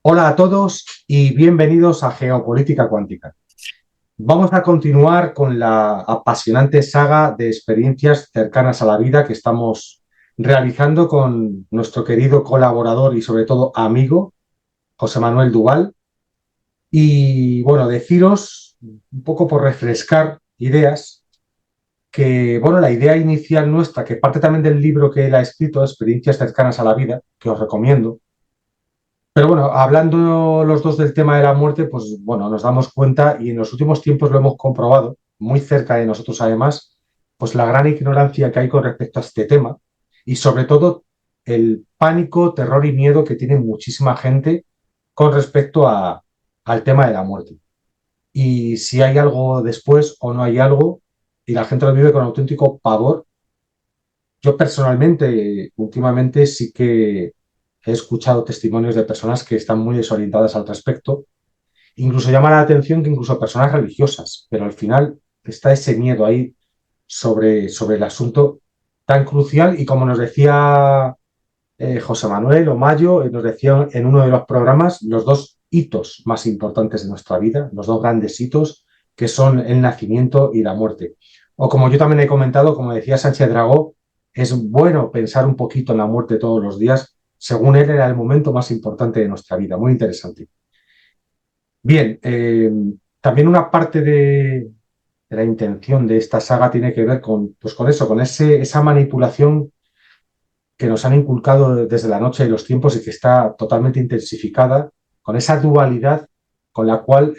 Hola a todos y bienvenidos a Geopolítica Cuántica. Vamos a continuar con la apasionante saga de experiencias cercanas a la vida que estamos realizando con nuestro querido colaborador y sobre todo amigo, José Manuel Duval. Y bueno, deciros, un poco por refrescar ideas, que bueno, la idea inicial nuestra, que parte también del libro que él ha escrito, Experiencias cercanas a la vida, que os recomiendo. Pero bueno, hablando los dos del tema de la muerte, pues bueno, nos damos cuenta y en los últimos tiempos lo hemos comprobado, muy cerca de nosotros además, pues la gran ignorancia que hay con respecto a este tema y sobre todo el pánico, terror y miedo que tiene muchísima gente con respecto al tema de la muerte. Y si hay algo después o no hay algo, y la gente lo vive con auténtico pavor. Yo personalmente, últimamente sí que he escuchado testimonios de personas que están muy desorientadas al respecto. Incluso llama la atención que incluso personas religiosas, pero al final está ese miedo ahí sobre el asunto tan crucial y como nos decía José Manuel o Mayo, nos decía en uno de los programas los dos hitos más importantes de nuestra vida, los dos grandes hitos que son el nacimiento y la muerte. O como yo también he comentado, como decía Sánchez Dragó, es bueno pensar un poquito en la muerte todos los días. Según él, era el momento más importante de nuestra vida. Muy interesante. Bien, también una parte de la intención de esta saga tiene que ver con, pues con eso, con esa manipulación que nos han inculcado desde la noche de los tiempos y que está totalmente intensificada, con esa dualidad con la cual,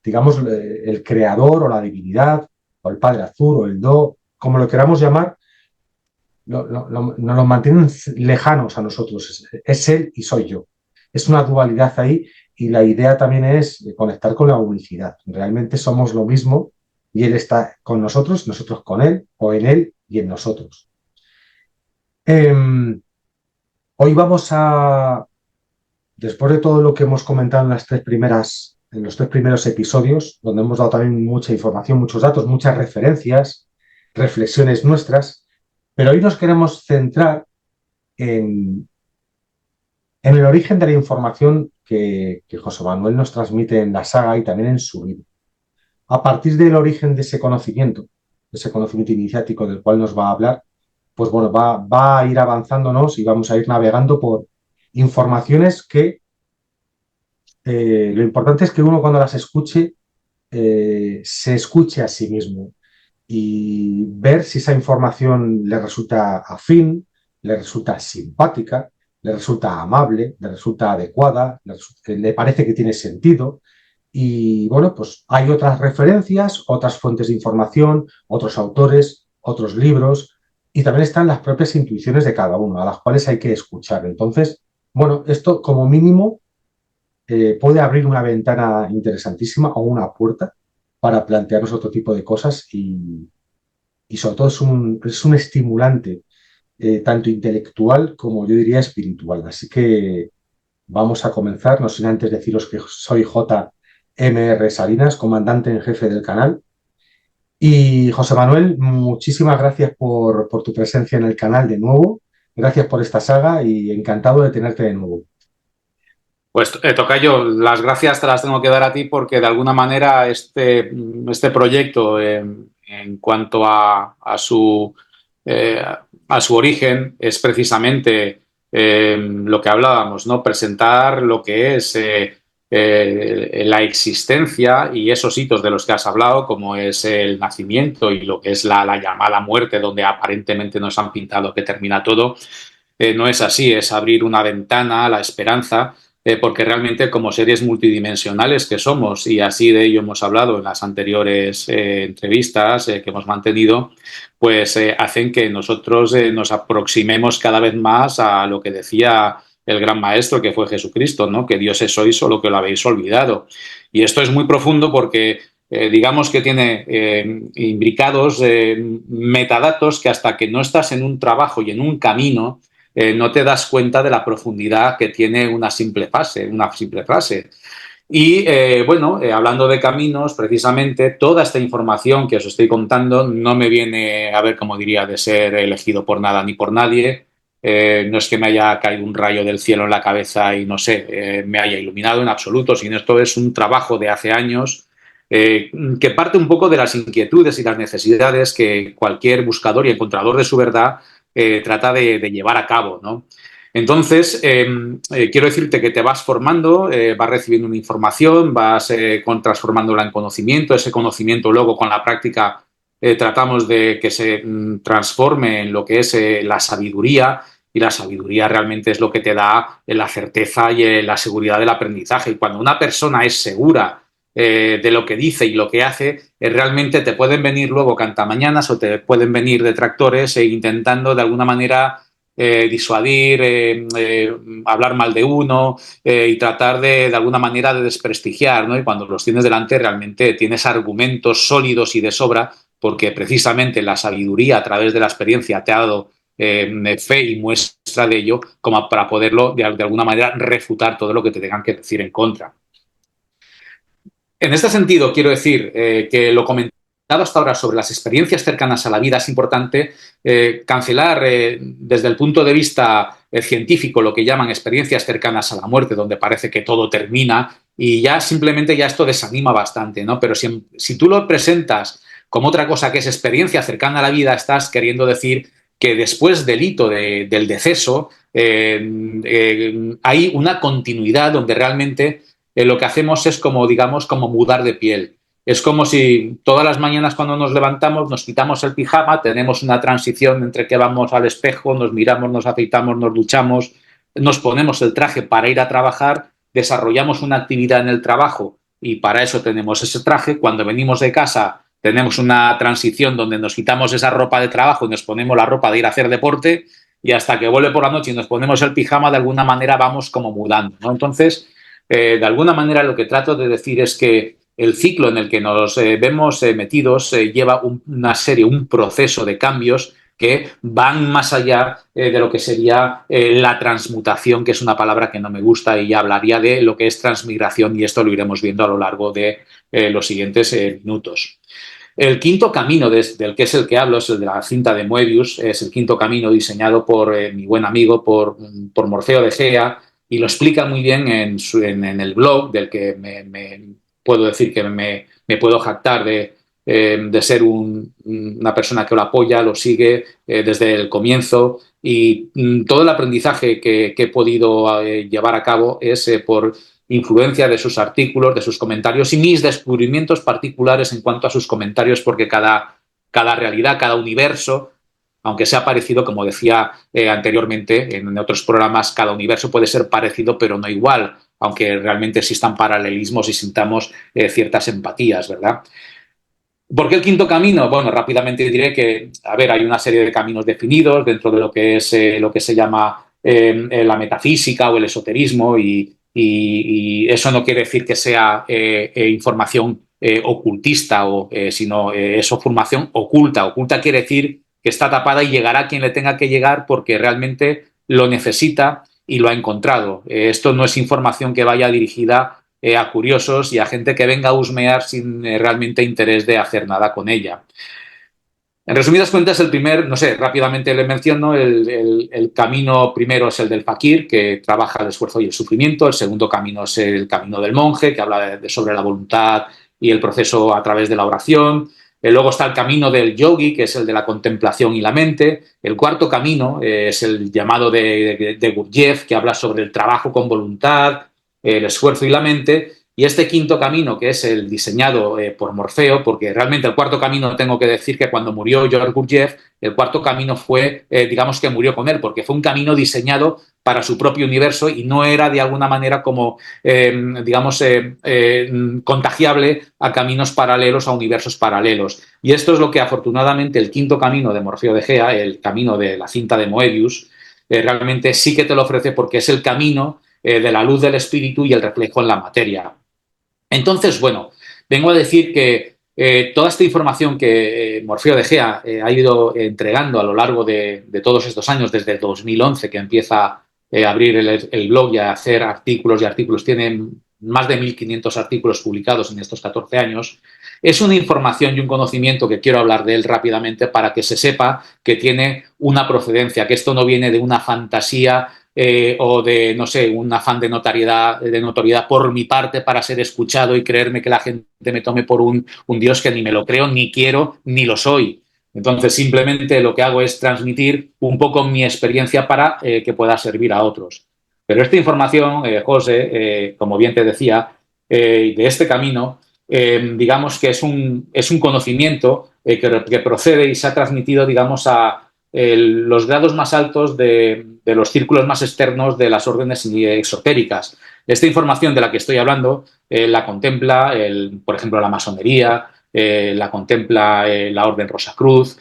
digamos, el creador o la divinidad, o el Padre Azul, o el Do, como lo queramos llamar, nos lo mantienen lejanos a nosotros. Es él y soy yo. Es una dualidad ahí y la idea también es conectar con la unicidad. Realmente somos lo mismo y él está con nosotros con él, o en él y en nosotros. Eh, Hoy vamos a, después de todo lo que hemos comentado en los tres primeros episodios, donde hemos dado también mucha información, muchos datos, muchas referencias, reflexiones nuestras, pero hoy nos queremos centrar en, en el origen de la información que José Manuel nos transmite en la saga y también en su libro. A partir del origen de ese conocimiento iniciático del cual nos va a hablar, pues bueno, va a ir avanzándonos y vamos a ir navegando por informaciones que lo importante es que uno cuando las escuche se escuche a sí mismo y ver si esa información le resulta afín, le resulta simpática, le resulta amable, le resulta adecuada, le parece que tiene sentido. Y bueno, pues hay otras referencias, otras fuentes de información, otros autores, otros libros, y también están las propias intuiciones de cada uno, a las cuales hay que escuchar. Entonces, bueno, esto como mínimo puede abrir una ventana interesantísima o una puerta para plantearnos otro tipo de cosas y sobre todo es un estimulante tanto intelectual como yo diría espiritual. Así que vamos a comenzar, no sin antes deciros que soy JMR Salinas, comandante en jefe del canal. Y José Manuel, muchísimas gracias por tu presencia en el canal de nuevo. Gracias por esta saga y encantado de tenerte de nuevo. Pues Tocayo, las gracias te las tengo que dar a ti porque de alguna manera este proyecto en cuanto eh, a su origen es precisamente lo que hablábamos, ¿no? Presentar lo que es la existencia y esos hitos de los que has hablado, como es el nacimiento y lo que es la llamada muerte, donde aparentemente nos han pintado que termina todo. No es así, es abrir una ventana a la esperanza porque realmente como seres multidimensionales que somos, y así de ello hemos hablado en las anteriores entrevistas que hemos mantenido, pues hacen que nosotros nos aproximemos cada vez más a lo que decía el gran maestro que fue Jesucristo, ¿no? Que Dios es hoy, solo que lo habéis olvidado. Y esto es muy profundo porque digamos que tiene imbricados metadatos que hasta que no estás en un trabajo y en un camino, no te das cuenta de la profundidad que tiene una simple frase. Y bueno, hablando de caminos, precisamente toda esta información que os estoy contando no me viene, a ver cómo diría, de ser elegido por nada ni por nadie. No es que me haya caído un rayo del cielo en la cabeza y no sé, me haya iluminado en absoluto, sino esto es un trabajo de hace años que parte un poco de las inquietudes y las necesidades que cualquier buscador y encontrador de su verdad trata de llevar a cabo, ¿no? Entonces, quiero decirte que te vas formando, vas recibiendo una información, vas transformándola en conocimiento, ese conocimiento luego con la práctica tratamos de que se transforme en lo que es la sabiduría, y la sabiduría realmente es lo que te da la certeza y la seguridad del aprendizaje. Y cuando una persona es segura de lo que dice y lo que hace, realmente te pueden venir luego cantamañanas o te pueden venir detractores intentando de alguna manera disuadir, hablar mal de uno y tratar de alguna manera de desprestigiar, ¿no? Y cuando los tienes delante realmente tienes argumentos sólidos y de sobra porque precisamente la sabiduría a través de la experiencia te ha dado fe y muestra de ello como para poderlo de alguna manera refutar todo lo que te tengan que decir en contra. En este sentido, quiero decir que lo comentado hasta ahora sobre las experiencias cercanas a la vida es importante cancelar desde el punto de vista científico lo que llaman experiencias cercanas a la muerte, donde parece que todo termina y ya simplemente ya esto desanima bastante, ¿no? Pero si tú lo presentas como otra cosa que es experiencia cercana a la vida, estás queriendo decir que después del hito del deceso hay una continuidad donde realmente lo que hacemos es como, digamos, como mudar de piel. Es como si todas las mañanas cuando nos levantamos nos quitamos el pijama, tenemos una transición entre que vamos al espejo, nos miramos, nos afeitamos, nos duchamos, nos ponemos el traje para ir a trabajar, desarrollamos una actividad en el trabajo y para eso tenemos ese traje. Cuando venimos de casa tenemos una transición donde nos quitamos esa ropa de trabajo y nos ponemos la ropa de ir a hacer deporte y hasta que vuelve por la noche y nos ponemos el pijama, de alguna manera vamos como mudando, ¿no? Entonces, de alguna manera lo que trato de decir es que el ciclo en el que nos vemos metidos lleva un proceso de cambios que van más allá de lo que sería la transmutación, que es una palabra que no me gusta y ya hablaría de lo que es transmigración y esto lo iremos viendo a lo largo de los siguientes minutos. El quinto camino del que es el que hablo es el de la cinta de Moebius, es el quinto camino diseñado por mi buen amigo, por Morfeo de Gea, y lo explica muy bien en el blog, del que puedo decir que me puedo jactar de ser una persona que lo apoya, lo sigue desde el comienzo, y todo el aprendizaje que he podido llevar a cabo es por influencia de sus artículos, de sus comentarios y mis descubrimientos particulares en cuanto a sus comentarios, porque cada realidad, cada universo, aunque sea parecido, como decía anteriormente en otros programas, cada universo puede ser parecido pero no igual, aunque realmente existan paralelismos y sintamos ciertas empatías, ¿verdad? ¿Por qué el quinto camino? Bueno, rápidamente diré que, a ver, hay una serie de caminos definidos dentro de lo que es lo que se llama la metafísica o el esoterismo y eso no quiere decir que sea información ocultista, sino eso formación oculta. Oculta quiere decir que está tapada y llegará a quien le tenga que llegar porque realmente lo necesita y lo ha encontrado. Esto no es información que vaya dirigida a curiosos y a gente que venga a husmear sin realmente interés de hacer nada con ella. En resumidas cuentas, el primer, no sé, rápidamente le menciono, el camino primero es el del fakir, que trabaja el esfuerzo y el sufrimiento. El segundo camino es el camino del monje, que habla sobre la voluntad y el proceso a través de la oración. Luego está el camino del yogi, que es el de la contemplación y la mente. El cuarto camino es el llamado de Gurdjieff, que habla sobre el trabajo con voluntad, el esfuerzo y la mente. Y este quinto camino, que es el diseñado por Morfeo, porque realmente el cuarto camino tengo que decir que cuando murió George Gurdjieff, el cuarto camino fue, digamos que murió con él, porque fue un camino diseñado para su propio universo y no era de alguna manera como, digamos, contagiable a caminos paralelos, a universos paralelos. Y esto es lo que afortunadamente el quinto camino de Morfeo de Gea, el camino de la cinta de Moebius, realmente sí que te lo ofrece porque es el camino de la luz del espíritu y el reflejo en la materia. Entonces, bueno, vengo a decir que toda esta información que Morfeo de Gea ha ido entregando a lo largo de todos estos años, desde el 2011 que empieza a abrir el blog y a hacer artículos y artículos, tiene más de 1.500 artículos publicados en estos 14 años, es una información y un conocimiento que quiero hablar de él rápidamente para que se sepa que tiene una procedencia, que esto no viene de una fantasía o de, no sé, un afán de notoriedad por mi parte para ser escuchado y creerme que la gente me tome por un Dios que ni me lo creo, ni quiero, ni lo soy. Entonces, simplemente lo que hago es transmitir un poco mi experiencia para que pueda servir a otros. Pero esta información, José, como bien te decía, de este camino, digamos que es un conocimiento que procede y se ha transmitido, digamos, a los grados más altos de los círculos más externos de las órdenes exotéricas. Esta información de la que estoy hablando la contempla, por ejemplo, la masonería, la contempla la Orden Rosacruz,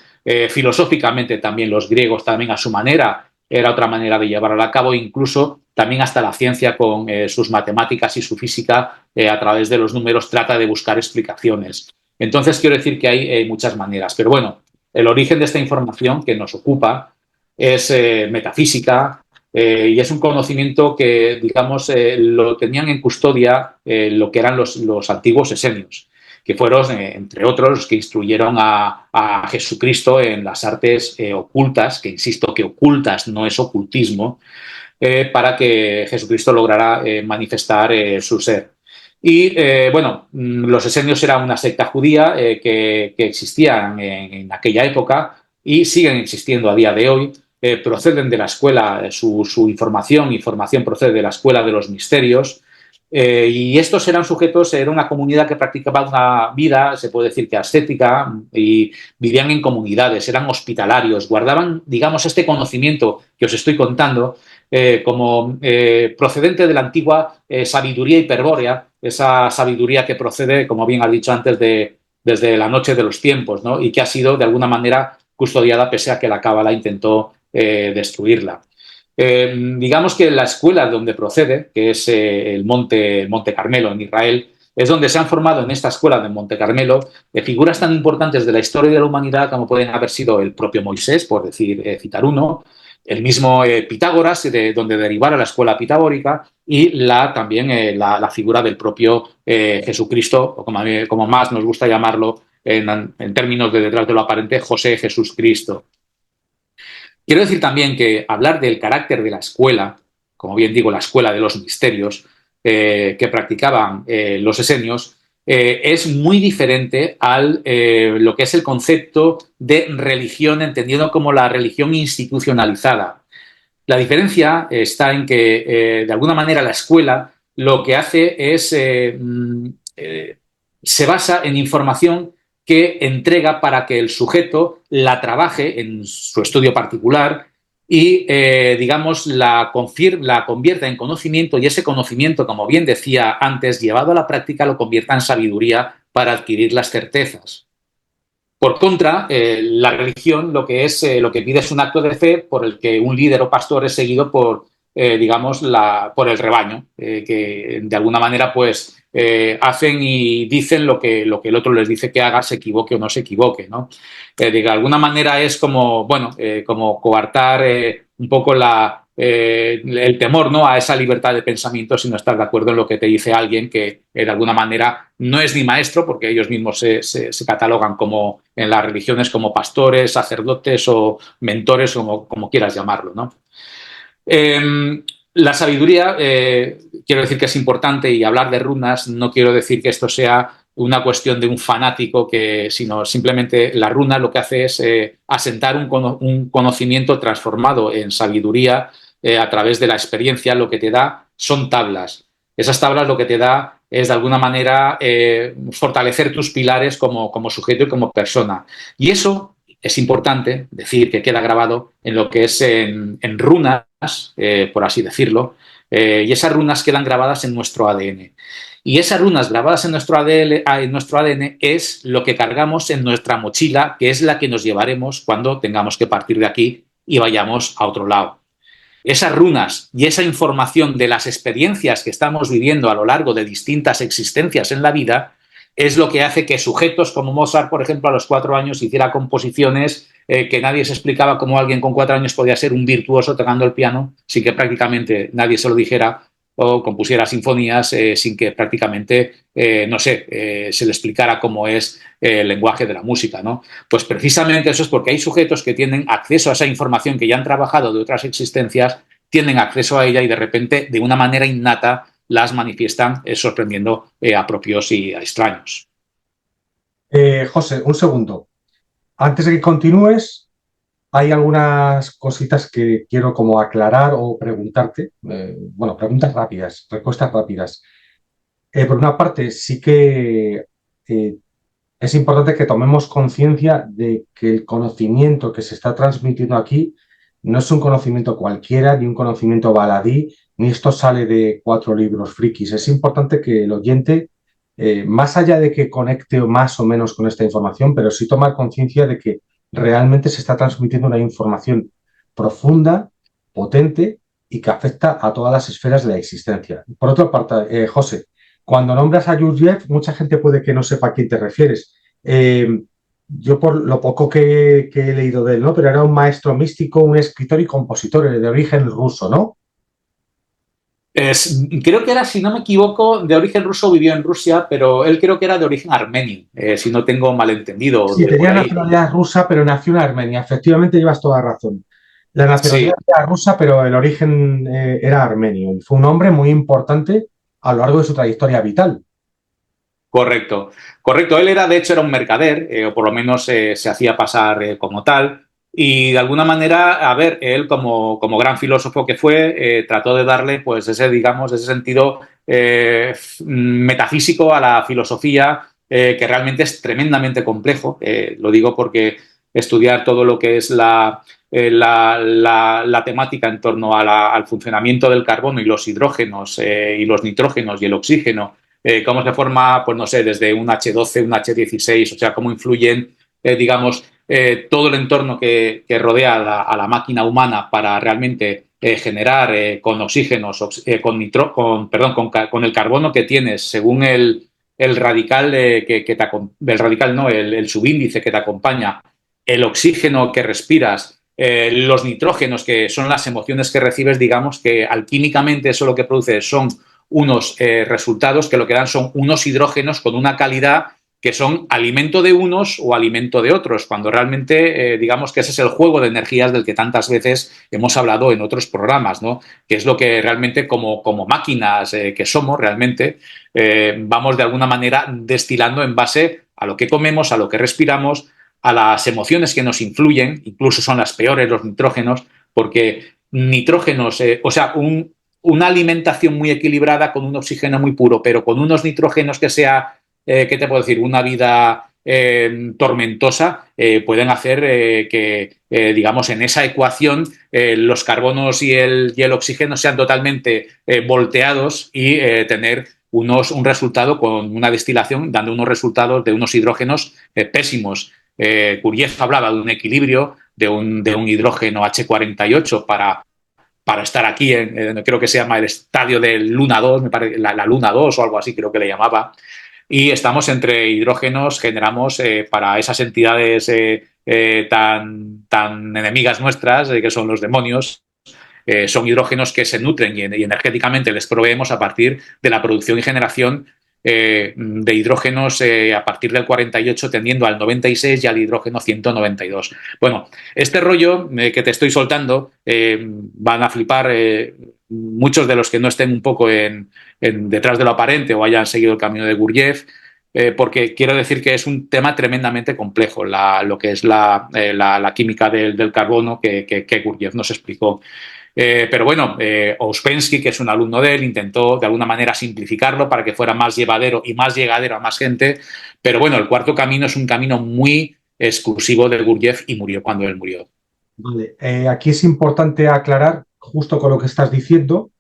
filosóficamente también los griegos también a su manera, era otra manera de llevarlo a cabo, incluso también hasta la ciencia con sus matemáticas y su física a través de los números trata de buscar explicaciones. Entonces quiero decir que hay muchas maneras, pero bueno, el origen de esta información que nos ocupa es metafísica y es un conocimiento que, digamos, lo tenían en custodia lo que eran los antiguos esenios, que fueron, entre otros, los que instruyeron a Jesucristo en las artes ocultas, que insisto que ocultas no es ocultismo, para que Jesucristo lograra manifestar su ser. Y bueno, los esenios eran una secta judía que existía en aquella época y siguen existiendo a día de hoy. Proceden de la escuela, su información procede de la escuela de los misterios. Y estos eran sujetos, era una comunidad que practicaba una vida, se puede decir que ascética, y vivían en comunidades, eran hospitalarios, guardaban, digamos, este conocimiento que os estoy contando como procedente de la antigua sabiduría hiperbórea, esa sabiduría que procede, como bien has dicho antes, desde la noche de los tiempos, ¿no? Y que ha sido de alguna manera custodiada pese a que la Cábala intentó destruirla. Digamos que la escuela de donde procede, que es el Monte Carmelo en Israel, es donde se han formado en esta escuela de Monte Carmelo figuras tan importantes de la historia de la humanidad como pueden haber sido el propio Moisés, por decir, citar uno, el mismo Pitágoras, de donde derivara la escuela pitagórica, y también la figura del propio Jesucristo, o como más nos gusta llamarlo en términos de detrás de lo aparente, José Jesús Cristo. Quiero decir también que hablar del carácter de la escuela, como bien digo, la escuela de los misterios que practicaban los esenios, es muy diferente a lo que es el concepto de religión, entendido como la religión institucionalizada. La diferencia está en que, de alguna manera, la escuela lo que hace es se basa en información que entrega para que el sujeto la trabaje en su estudio particular y, digamos, la convierta en conocimiento, y ese conocimiento, como bien decía antes, llevado a la práctica, lo convierta en sabiduría para adquirir las certezas. Por contra, la religión lo que pide es un acto de fe por el que un líder o pastor es seguido por, digamos, por el rebaño, que de alguna manera pues hacen y dicen lo que el otro les dice que haga, se equivoque o no se equivoque, ¿no? De alguna manera es como, bueno, como coartar un poco el temor, ¿no?, a esa libertad de pensamiento si no estás de acuerdo en lo que te dice alguien que de alguna manera no es ni maestro, porque ellos mismos se catalogan como en las religiones como pastores, sacerdotes o mentores, o como quieras llamarlo, ¿no? La sabiduría, quiero decir que es importante, y hablar de runas no quiero decir que esto sea una cuestión de un fanático, sino simplemente la runa lo que hace es asentar un conocimiento transformado en sabiduría a través de la experiencia. Lo que te da son tablas. Esas tablas lo que te da es de alguna manera fortalecer tus pilares como sujeto y como persona. Y eso es importante decir que queda grabado en lo que es en runas, por así decirlo, y esas runas quedan grabadas en nuestro ADN. Y esas runas grabadas en nuestro ADN es lo que cargamos en nuestra mochila, que es la que nos llevaremos cuando tengamos que partir de aquí y vayamos a otro lado. Esas runas y esa información de las experiencias que estamos viviendo a lo largo de distintas existencias en la vida es lo que hace que sujetos como Mozart, por ejemplo, a los 4 años hiciera composiciones que nadie se explicaba cómo alguien con 4 años podía ser un virtuoso tocando el piano sin que prácticamente nadie se lo dijera, o compusiera sinfonías sin que prácticamente, no sé, se le explicara cómo es el lenguaje de la música, ¿no? Pues precisamente eso es porque hay sujetos que tienen acceso a esa información que ya han trabajado de otras existencias, tienen acceso a ella y de repente, de una manera innata, las manifiestan sorprendiendo a propios y a extraños. José, un segundo. Antes de que continúes, hay algunas cositas que quiero como aclarar o preguntarte. Bueno, preguntas rápidas, respuestas rápidas. Por una parte, sí que es importante que tomemos conciencia de que el conocimiento que se está transmitiendo aquí no es un conocimiento cualquiera, ni un conocimiento baladí, ni esto sale de 4 libros frikis. Es importante que el oyente, más allá de que conecte más o menos con esta información, pero sí tomar conciencia de que realmente se está transmitiendo una información profunda, potente y que afecta a todas las esferas de la existencia. Por otra parte, José, cuando nombras a Gurdjieff, mucha gente puede que no sepa a quién te refieres. Eh, yo por lo poco que he leído de él, ¿no? Pero era un maestro místico, un escritor y compositor de origen ruso, ¿no? Creo que era, si no me equivoco, de origen ruso, vivió en Rusia, pero él creo que era de origen armenio, si no tengo malentendido Sí, por tenía ahí. nacionalidad rusa, pero nació en Armenia. Efectivamente, llevas toda razón. La nacionalidad Sí, era rusa, pero el origen era armenio. Y fue un hombre muy importante a lo largo de su trayectoria vital. correcto. Correcto, él era, de hecho, era un mercader, o por lo menos se hacía pasar como tal. Y de alguna manera, a ver, él como gran filósofo que fue, trató de darle, pues, ese, digamos, ese sentido metafísico a la filosofía, que realmente es tremendamente complejo. Lo digo porque estudiar todo lo que es la temática en torno al funcionamiento del carbono y los hidrógenos y los nitrógenos y el oxígeno, cómo se forma, pues no sé, desde un H12, un H16, o sea, cómo influyen, digamos, todo el entorno que rodea a la máquina humana para realmente generar con oxígenos, con el carbono que tienes según el radical, el radical no, el subíndice que te acompaña, el oxígeno que respiras, los nitrógenos que son las emociones que recibes, digamos que alquímicamente eso lo que produce son unos resultados que lo que dan son unos hidrógenos con una calidad que son alimento de unos o alimento de otros, cuando realmente digamos que ese es el juego de energías del que tantas veces hemos hablado en otros programas, ¿no? Que es lo que realmente como máquinas que somos realmente vamos de alguna manera destilando en base a lo que comemos, a lo que respiramos, a las emociones que nos influyen, incluso son las peores los nitrógenos, porque nitrógenos, o sea, una alimentación muy equilibrada con un oxígeno muy puro, pero con unos nitrógenos que sea, ¿qué te puedo decir? Una vida tormentosa, pueden hacer que, digamos, en esa ecuación los carbonos y el oxígeno sean totalmente volteados y tener un resultado con una destilación, dando unos resultados de unos hidrógenos pésimos. Gurdjieff hablaba de un equilibrio de un hidrógeno H48 para estar aquí, creo que se llama el estadio del Luna 2, me parece, la Luna 2 o algo así creo que le llamaba, y estamos entre hidrógenos, generamos para esas entidades tan enemigas nuestras, que son los demonios, son hidrógenos que se nutren y energéticamente les proveemos a partir de la producción y generación de hidrógenos a partir del 48 tendiendo al 96 y al hidrógeno 192. Bueno, este rollo que te estoy soltando van a flipar muchos de los que no estén un poco detrás de lo aparente o hayan seguido el camino de Gurdjieff, porque quiero decir que es un tema tremendamente complejo, lo que es la química del carbono que Gurdjieff nos explicó. Pero bueno, Ouspensky, que es un alumno de él, intentó de alguna manera simplificarlo para que fuera más llevadero y más llegadero a más gente. Pero bueno, el cuarto camino es un camino muy exclusivo de Gurdjieff y murió cuando él murió. Vale. Aquí es importante aclarar justo con lo que estás diciendo,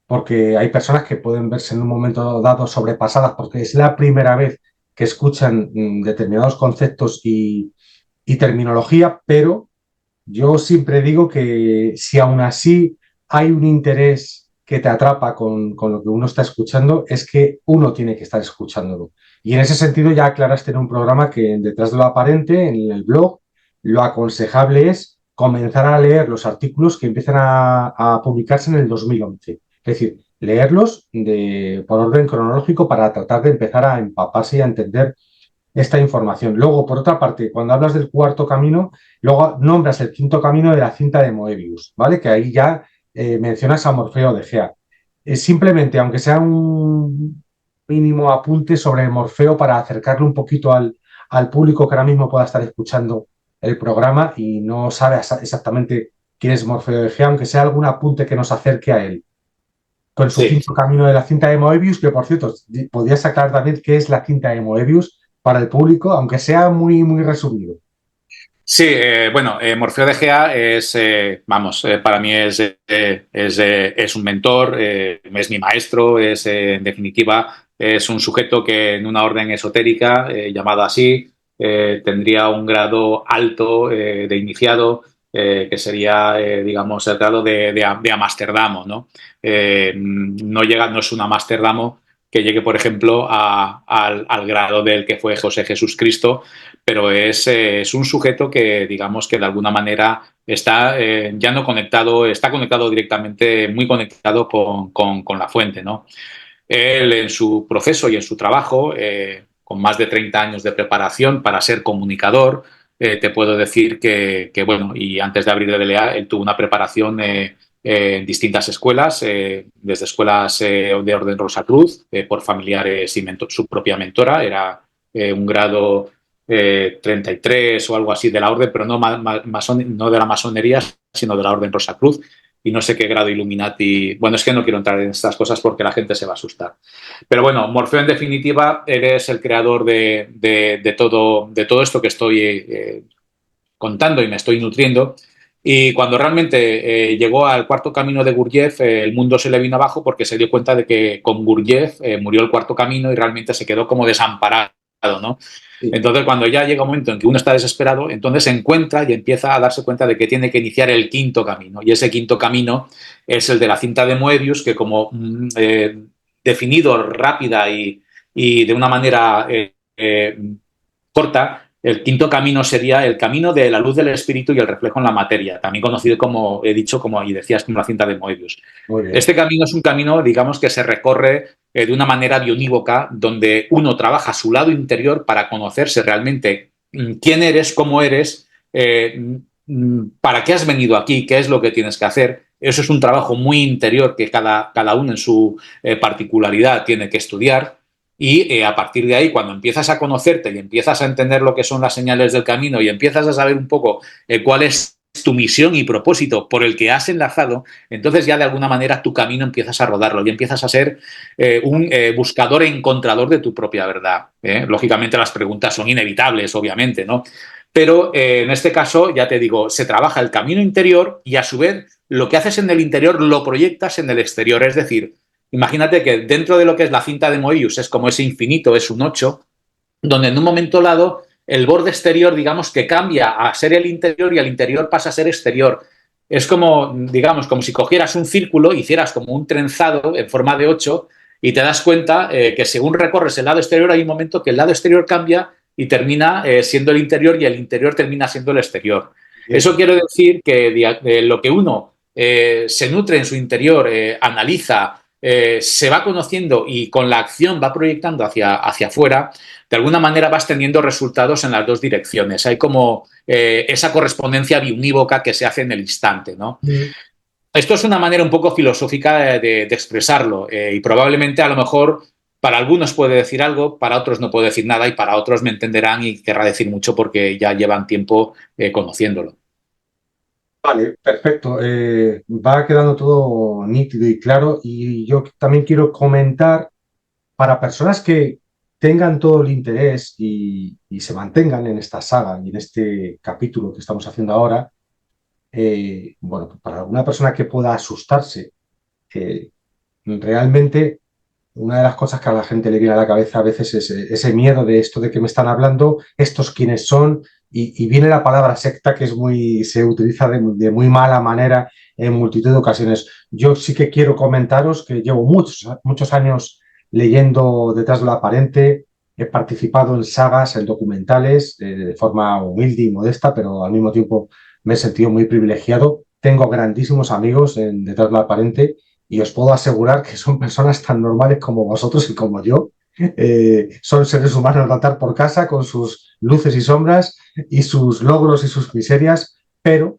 porque hay personas que pueden verse en un momento dado sobrepasadas porque es la primera vez que escuchan determinados conceptos y terminología, pero yo siempre digo que si aún así hay un interés que te atrapa con lo que uno está escuchando, es que uno tiene que estar escuchándolo. Y en ese sentido ya aclaraste en un programa que detrás de lo aparente, en el blog, lo aconsejable es comenzar a leer los artículos que empiezan a publicarse en el 2011. Es decir, leerlos por orden cronológico para tratar de empezar a empaparse y a entender esta información. Luego, por otra parte, cuando hablas del cuarto camino, luego nombras el quinto camino de la cinta de Moebius, ¿vale? Que ahí ya mencionas a Morfeo de Gea. Simplemente, aunque sea un mínimo apunte sobre Morfeo para acercarle un poquito al público que ahora mismo pueda estar escuchando el programa y no sabe exactamente quién es Morfeo de Gea, aunque sea algún apunte que nos acerque a él. Con su Sí. quinto camino de la cinta de Moebius, que por cierto, podrías sacar también qué es la cinta de Moebius para el público, aunque sea muy, muy resumido. Sí, bueno, Morfeo de Gea es, vamos, para mí es un mentor, es mi maestro, es, en definitiva, es un sujeto que en una orden esotérica, llamada así, tendría un grado alto de iniciado, que sería, digamos, el grado de Amasterdamo, ¿no? No llega, no es un Amasterdamo que llegue, por ejemplo, al grado del que fue José Jesús Cristo, pero es un sujeto que, digamos, que de alguna manera está ya no conectado, está conectado directamente, muy conectado con la fuente, ¿no? Él en su proceso y en su trabajo, con más de 30 años de preparación para ser comunicador, te puedo decir bueno, y antes de abrir DLA, él tuvo una preparación en distintas escuelas, desde escuelas de Orden Rosacruz, por familiares y su propia mentora, era un grado 33 o algo así de la orden, pero no, no de la masonería, sino de la Orden Rosacruz, y no sé qué grado Illuminati. Bueno, es que no quiero entrar en estas cosas porque la gente se va a asustar. Pero bueno, Morfeo, en definitiva, eres el creador de todo esto que estoy contando y me estoy nutriendo. Y cuando realmente llegó al cuarto camino de Gurdjieff, el mundo se le vino abajo porque se dio cuenta de que con Gurdjieff murió el cuarto camino y realmente se quedó como desamparado, ¿no? Sí. Entonces, cuando ya llega un momento en que uno está desesperado, entonces se encuentra y empieza a darse cuenta de que tiene que iniciar el quinto camino. Y ese quinto camino es el de la cinta de Moebius, que como definido rápida y de una manera corta, el quinto camino sería el camino de la luz del espíritu y el reflejo en la materia, también conocido, como he dicho, como y decías, como la cinta de Moebius. Muy bien. Este camino es un camino, digamos, que se recorre de una manera bionívoca, donde uno trabaja su lado interior para conocerse realmente quién eres, cómo eres, para qué has venido aquí, qué es lo que tienes que hacer. Eso es un trabajo muy interior que cada uno en su particularidad tiene que estudiar. Y a partir de ahí, cuando empiezas a conocerte y empiezas a entender lo que son las señales del camino y empiezas a saber un poco cuál es tu misión y propósito por el que has enlazado, entonces ya de alguna manera tu camino empiezas a rodarlo y empiezas a ser un buscador e encontrador de tu propia verdad. Lógicamente las preguntas son inevitables, obviamente, ¿no? Pero en este caso, ya te digo, se trabaja el camino interior y a su vez lo que haces en el interior lo proyectas en el exterior. Es decir, imagínate que dentro de lo que es la cinta de Moebius es como ese infinito, es un 8, donde en un momento dado el borde exterior, digamos, que cambia a ser el interior y el interior pasa a ser exterior. Es como, digamos, como si cogieras un círculo, hicieras como un trenzado en forma de 8 y te das cuenta que según recorres el lado exterior hay un momento que el lado exterior cambia y termina siendo el interior y el interior termina siendo el exterior. Bien. Eso quiere decir que lo que uno se nutre en su interior, analiza, se va conociendo y con la acción va proyectando hacia afuera, de alguna manera vas teniendo resultados en las dos direcciones. Hay como esa correspondencia biunívoca que se hace en el instante, ¿no? Mm. Esto es una manera un poco filosófica de expresarlo y probablemente a lo mejor para algunos puede decir algo, para otros no puede decir nada y para otros me entenderán y querrá decir mucho porque ya llevan tiempo conociéndolo. Vale, perfecto. Va quedando todo nítido y claro. Y yo también quiero comentar para personas que tengan todo el interés y se mantengan en esta saga y en este capítulo que estamos haciendo ahora, bueno, para alguna persona que pueda asustarse, realmente una de las cosas que a la gente le viene a la cabeza a veces es ese miedo de esto de que me están hablando, estos quiénes son, y viene la palabra secta que es muy, se utiliza de muy mala manera en multitud de ocasiones. Yo sí que quiero comentaros que llevo muchos años leyendo Detrás de lo Aparente, he participado en sagas, en documentales, de forma humilde y modesta, pero al mismo tiempo me he sentido muy privilegiado. Tengo grandísimos amigos en Detrás de lo Aparente y os puedo asegurar que son personas tan normales como vosotros y como yo. Son seres humanos de andar por casa con sus luces y sombras y sus logros y sus miserias, pero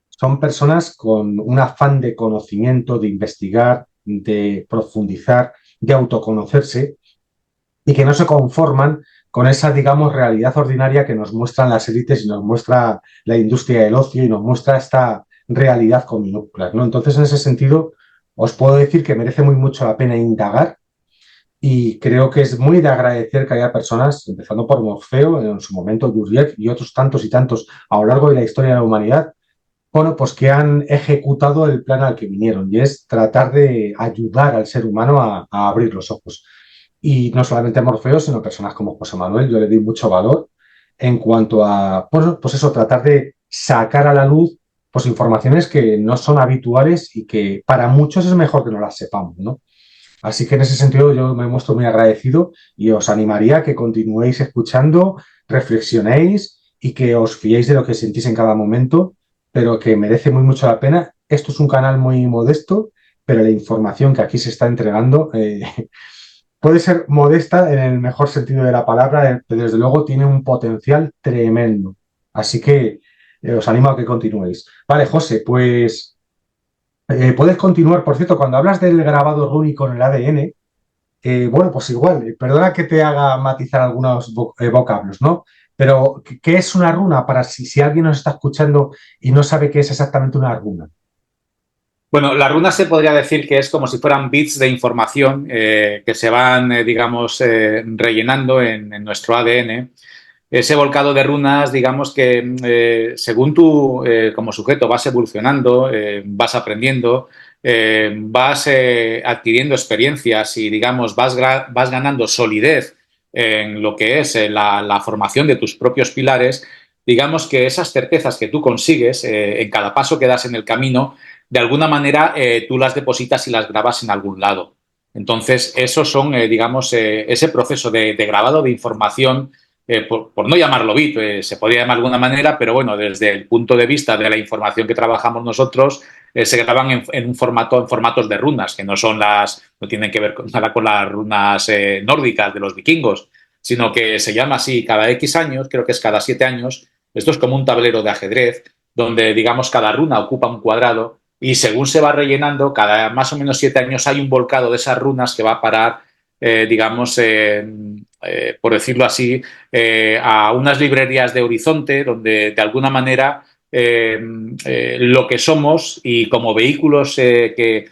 son personas con un afán de conocimiento, de investigar, de profundizar, de autoconocerse y que no se conforman con esa, digamos, realidad ordinaria que nos muestran las élites y nos muestra la industria del ocio y nos muestra esta realidad con minúsculas, ¿no? Entonces, en ese sentido, os puedo decir que merece muy mucho la pena indagar y creo que es muy de agradecer que haya personas, empezando por Morfeo, en su momento Jurjev y otros tantos y tantos a lo largo de la historia de la humanidad, bueno, pues que han ejecutado el plan al que vinieron y es tratar de ayudar al ser humano a abrir los ojos. Y no solamente Morfeo, sino personas como José Manuel, yo le doy mucho valor en cuanto a, pues eso, tratar de sacar a la luz pues informaciones que no son habituales y que para muchos es mejor que no las sepamos, ¿no? Así que en ese sentido yo me muestro muy agradecido y os animaría a que continuéis escuchando, reflexionéis y que os fiéis de lo que sentís en cada momento, pero que merece muy mucho la pena. Esto es un canal muy modesto, pero la información que aquí se está entregando puede ser modesta en el mejor sentido de la palabra, pero desde luego tiene un potencial tremendo. Así que os animo a que continuéis. Vale, José, pues puedes continuar. Por cierto, cuando hablas del grabado rúnico en el ADN, bueno, pues igual, perdona que te haga matizar algunos vocablos, ¿no? Pero, ¿qué es una runa? Para si alguien nos está escuchando y no sabe qué es exactamente una runa. Bueno, la runa se podría decir que es como si fueran bits de información que se van, digamos, rellenando en nuestro ADN. Ese volcado de runas, digamos que según tú como sujeto vas evolucionando, vas aprendiendo, vas adquiriendo experiencias y, digamos, vas ganando solidez en lo que es la formación de tus propios pilares, digamos que esas certezas que tú consigues en cada paso que das en el camino, de alguna manera tú las depositas y las grabas en algún lado. Entonces, esos son, digamos, ese proceso de grabado de información por no llamarlo bit, se podría llamar de alguna manera, pero bueno, desde el punto de vista de la información que trabajamos nosotros, se graban en formatos de runas, que no son no tienen que ver nada con las runas nórdicas de los vikingos, sino que se llama así cada X años, creo que es cada 7 años. Esto es como un tablero de ajedrez, donde digamos cada runa ocupa un cuadrado y según se va rellenando, cada más o menos 7 años hay un volcado de esas runas que va a parar, digamos, por decirlo así, a unas librerías de Horizonte, donde de alguna manera lo que somos y como vehículos que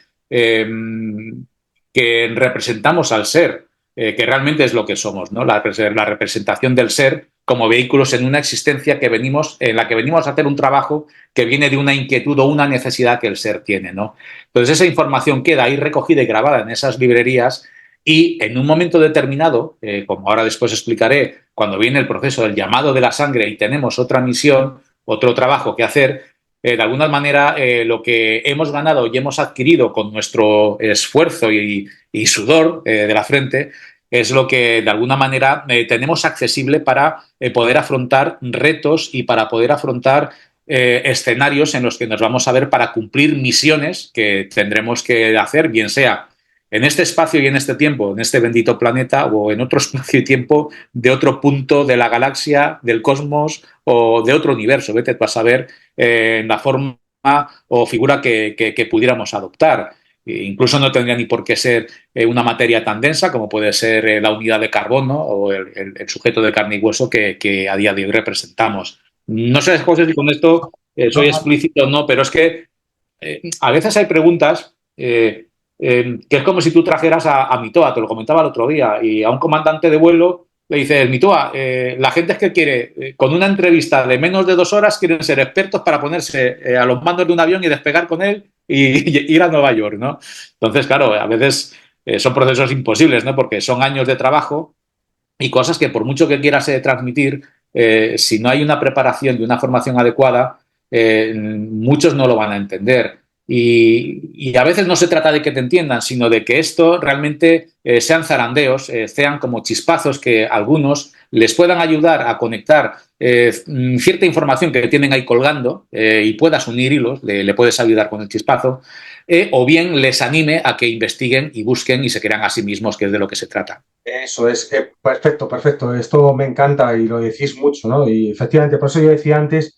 representamos al ser, que realmente es lo que somos, ¿no? La representación del ser como vehículos en una existencia en la que venimos a hacer un trabajo que viene de una inquietud o una necesidad que el ser tiene, ¿no? Entonces esa información queda ahí recogida y grabada en esas librerías y en un momento determinado, como ahora después explicaré, cuando viene el proceso del llamado de la sangre y tenemos otra misión, otro trabajo que hacer, de alguna manera lo que hemos ganado y hemos adquirido con nuestro esfuerzo y sudor de la frente es lo que de alguna manera tenemos accesible para poder afrontar retos y para poder afrontar escenarios en los que nos vamos a ver para cumplir misiones que tendremos que hacer, bien sea en este espacio y en este tiempo, en este bendito planeta o en otro espacio y tiempo de otro punto de la galaxia, del cosmos o de otro universo. Vete tú a saber en la forma o figura que pudiéramos adoptar. Incluso no tendría ni por qué ser una materia tan densa como puede ser la unidad de carbono o el sujeto de carne y hueso que a día de hoy representamos. No sé, José, si con esto No, soy no. explícito o no, pero es que a veces hay preguntas que es como si tú trajeras a Mitoa, te lo comentaba el otro día, y a un comandante de vuelo le dices, Mitoa, la gente es que quiere, con una entrevista de menos de 2 horas, quieren ser expertos para ponerse a los mandos de un avión y despegar con él y ir a Nueva York, ¿no? Entonces, claro, a veces son procesos imposibles, ¿no? Porque son años de trabajo y cosas que por mucho que quieras transmitir, si no hay una preparación y una formación adecuada, muchos no lo van a entender. Y a veces no se trata de que te entiendan, sino de que esto realmente sean zarandeos, sean como chispazos que algunos les puedan ayudar a conectar cierta información que tienen ahí colgando y puedas unir hilos, le puedes ayudar con el chispazo, o bien les anime a que investiguen y busquen y se crean a sí mismos, que es de lo que se trata. Eso es, perfecto, perfecto. Esto me encanta y lo decís mucho, ¿no? Y efectivamente, por eso yo decía antes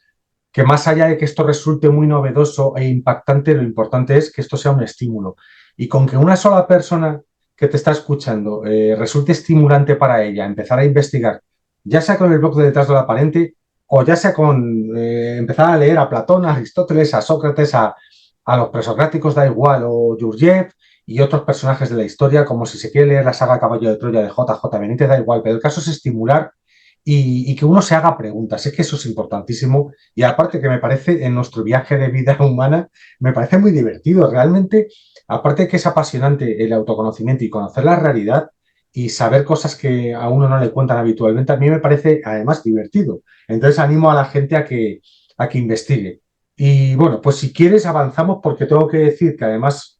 que más allá de que esto resulte muy novedoso e impactante, lo importante es que esto sea un estímulo. Y con que una sola persona que te está escuchando resulte estimulante para ella empezar a investigar, ya sea con el blog de Detrás de la Aparente o ya sea con empezar a leer a Platón, a Aristóteles, a Sócrates, a los presocráticos, da igual, o Gurdjieff y otros personajes de la historia, como si se quiere leer la saga Caballo de Troya de JJ Benítez, da igual, pero el caso es estimular y que uno se haga preguntas. Es que eso es importantísimo y aparte que me parece en nuestro viaje de vida humana, me parece muy divertido. Realmente, aparte que es apasionante el autoconocimiento y conocer la realidad y saber cosas que a uno no le cuentan habitualmente, a mí me parece además divertido. Entonces animo a la gente a que investigue. Y bueno, pues si quieres avanzamos porque tengo que decir que además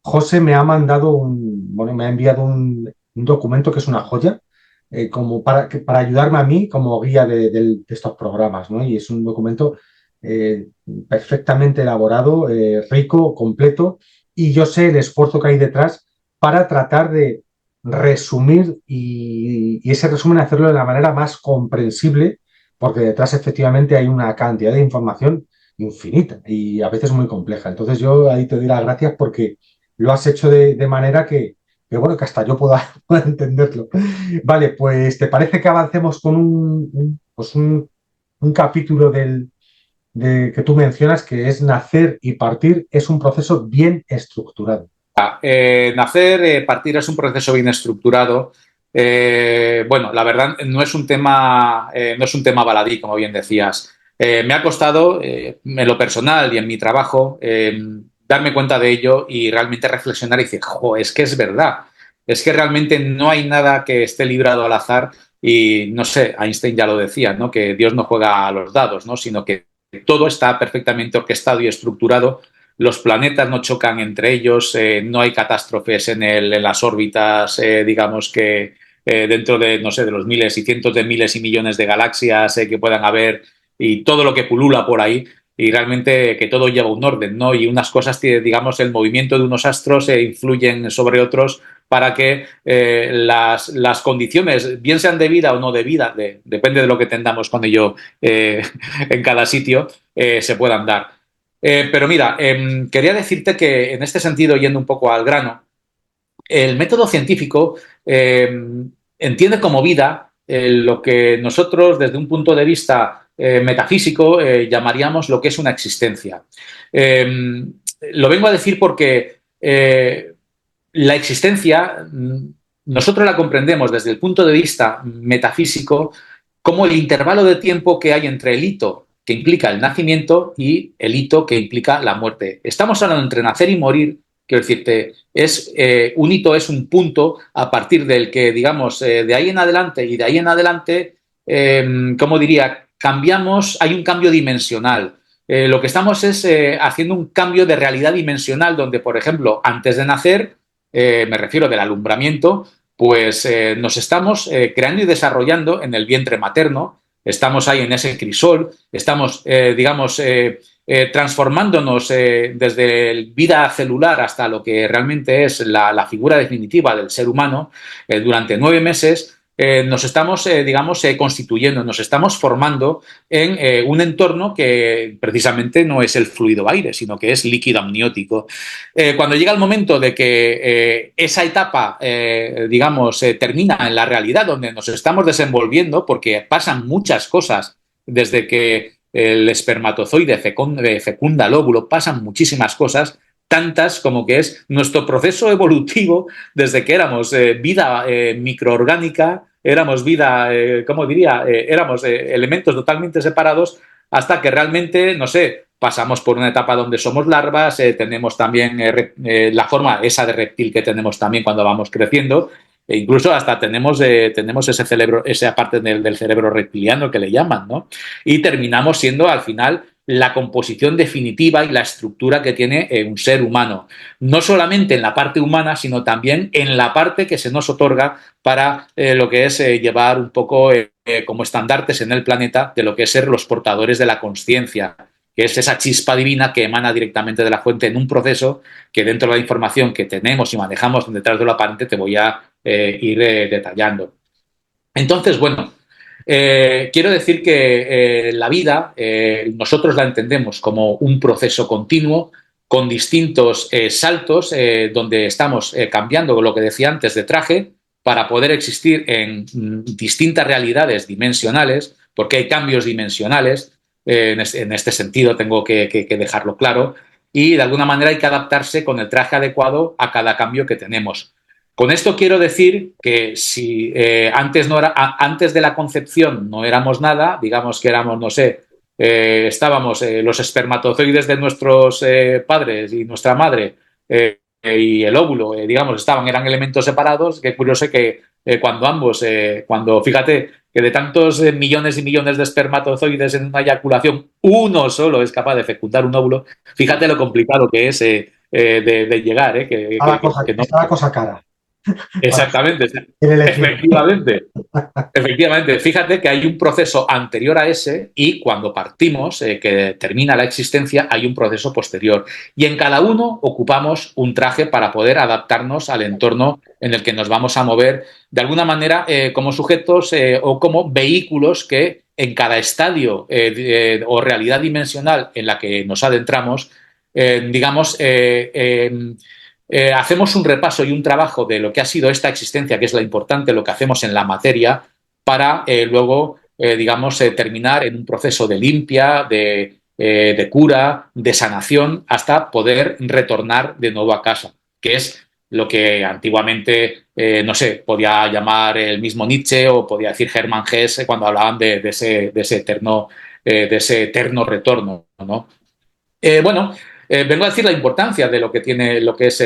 José me ha mandado bueno, me ha enviado un documento que es una joya, como para ayudarme a mí como guía de estos programas, ¿no? Y es un documento eh, perfectamente elaborado, rico, completo, y yo sé el esfuerzo que hay detrás para tratar de resumir y ese resumen hacerlo de la manera más comprensible, porque detrás efectivamente hay una cantidad de información infinita y a veces muy compleja. Entonces yo ahí te doy las gracias porque lo has hecho de manera bueno, que hasta yo pueda, pueda entenderlo. Vale, pues ¿te parece que avancemos con pues un capítulo que tú mencionas, que es nacer y partir, es un proceso bien estructurado? Nacer, partir es un proceso bien estructurado. Bueno, la verdad no es un tema baladí, como bien decías. Me ha costado, en lo personal y en mi trabajo, darme cuenta de ello y realmente reflexionar y decir, jo, es que es verdad. Es que realmente no hay nada que esté librado al azar y no sé, Einstein ya lo decía, ¿no? Que Dios no juega a los dados, ¿no? Sino que todo está perfectamente orquestado y estructurado. Los planetas no chocan entre ellos, no hay catástrofes en las órbitas, digamos que dentro de, no sé, de los miles y cientos de miles y millones de galaxias que puedan haber y todo lo que pulula por ahí y realmente que todo lleva un orden, ¿no? Y unas cosas, digamos, el movimiento de unos astros influyen sobre otros para que las condiciones, bien sean de vida o no de vida, depende de lo que tengamos con ello en cada sitio, se puedan dar. Pero mira, quería decirte que en este sentido, yendo un poco al grano, el método científico entiende como vida lo que nosotros desde un punto de vista metafísico llamaríamos lo que es una existencia. Lo vengo a decir porque la existencia nosotros la comprendemos desde el punto de vista metafísico como el intervalo de tiempo que hay entre el hito que implica el nacimiento y el hito que implica la muerte. Estamos hablando entre nacer y morir, quiero decirte, un hito es un punto a partir del que, digamos, de ahí en adelante y de ahí en adelante, ¿cómo diría? Hay un cambio dimensional. Lo que estamos es haciendo un cambio de realidad dimensional donde, por ejemplo, antes de nacer, me refiero del alumbramiento, pues nos estamos creando y desarrollando en el vientre materno, estamos ahí en ese crisol, estamos, digamos, transformándonos desde vida celular hasta lo que realmente es la figura definitiva del ser humano durante 9 meses. Nos estamos, digamos, constituyendo, nos estamos formando en un entorno que precisamente no es el fluido aire, sino que es líquido amniótico. Cuando llega el momento de que esa etapa, digamos, termina en la realidad donde nos estamos desenvolviendo, porque pasan muchas cosas desde que el espermatozoide fecunda el óvulo, pasan muchísimas cosas, tantas como que es nuestro proceso evolutivo desde que éramos vida microorgánica, éramos vida, ¿cómo diría? Éramos elementos totalmente separados hasta que realmente, no sé, pasamos por una etapa donde somos larvas, tenemos también la forma esa de reptil que tenemos también cuando vamos creciendo, e incluso hasta tenemos esa parte del cerebro reptiliano que le llaman, ¿no? Y terminamos siendo al final la composición definitiva y la estructura que tiene un ser humano. No solamente en la parte humana, sino también en la parte que se nos otorga para lo que es llevar un poco como estandartes en el planeta de lo que es ser los portadores de la consciencia, que es esa chispa divina que emana directamente de la fuente en un proceso que dentro de la información que tenemos y manejamos detrás de lo aparente te voy a ir detallando. Entonces, bueno, quiero decir que la vida nosotros la entendemos como un proceso continuo con distintos saltos donde estamos cambiando lo que decía antes de traje para poder existir en distintas realidades dimensionales, porque hay cambios dimensionales, en este sentido tengo que dejarlo claro, y de alguna manera hay que adaptarse con el traje adecuado a cada cambio que tenemos. Con esto quiero decir que si antes, no era, antes de la concepción no éramos nada, digamos que éramos, no sé, estábamos los espermatozoides de nuestros padres y nuestra madre y el óvulo, digamos, eran elementos separados. Qué curioso que cuando ambos, cuando fíjate que de tantos millones y millones de espermatozoides en una eyaculación, uno solo es capaz de fecundar un óvulo, fíjate lo complicado que es de llegar, no. Está la cosa cara. Exactamente, efectivamente. Efectivamente, fíjate que hay un proceso anterior a ese y cuando partimos, que termina la existencia, hay un proceso posterior. Y en cada uno ocupamos un traje para poder adaptarnos al entorno en el que nos vamos a mover, de alguna manera como sujetos o como vehículos que en cada estadio o realidad dimensional en la que nos adentramos, digamos, hacemos un repaso y un trabajo de lo que ha sido esta existencia, que es lo importante, lo que hacemos en la materia, para luego, digamos, terminar en un proceso de limpia, de cura, de sanación, hasta poder retornar de nuevo a casa, que es lo que antiguamente, no sé, podía llamar el mismo Nietzsche o podía decir Hermann Hesse cuando hablaban de ese eterno retorno, ¿no? Bueno, vengo a decir la importancia de lo que tiene lo que es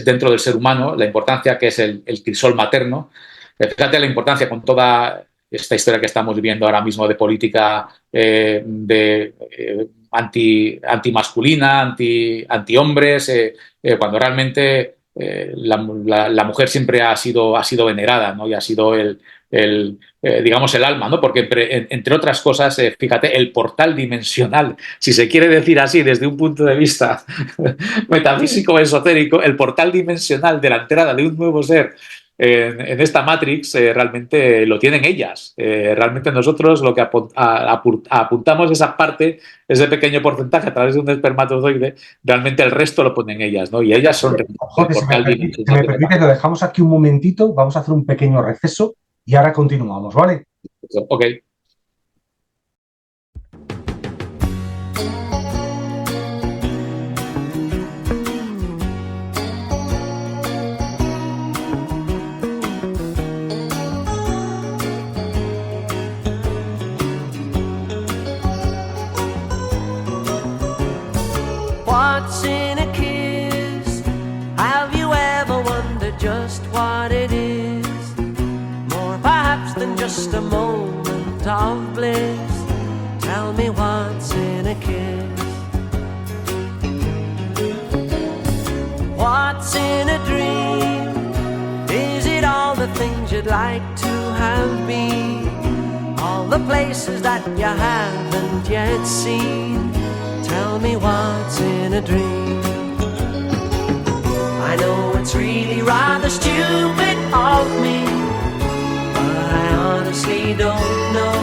dentro del ser humano, la importancia que es el crisol materno. Fíjate la importancia con toda esta historia que estamos viviendo ahora mismo de política antimasculina, anti-hombres, cuando realmente la mujer siempre ha sido venerada, ¿no? Y ha sido digamos, el alma, ¿no? Porque entre otras cosas, fíjate, el portal dimensional, si se quiere decir así, desde un punto de vista metafísico esotérico, el portal dimensional de la entrada de un nuevo ser en esta Matrix realmente lo tienen ellas. Realmente nosotros lo que apuntamos esa parte, ese pequeño porcentaje a través de un espermatozoide, realmente el resto lo ponen ellas, ¿no? Y ellas son el Jorge, portal si me dimensional. permite, lo dejamos aquí un momentito, vamos a hacer un pequeño receso y ahora continuamos, ¿vale? Ok. What's in a kiss? Have you ever wondered just what it is? More perhaps than just a moment of bliss. Tell me what's in a kiss? What's in a dream? Is it all the things you'd like to have been? All the places that you haven't yet seen? Tell me what's in a dream. I know it's really rather stupid of me, but I honestly don't know.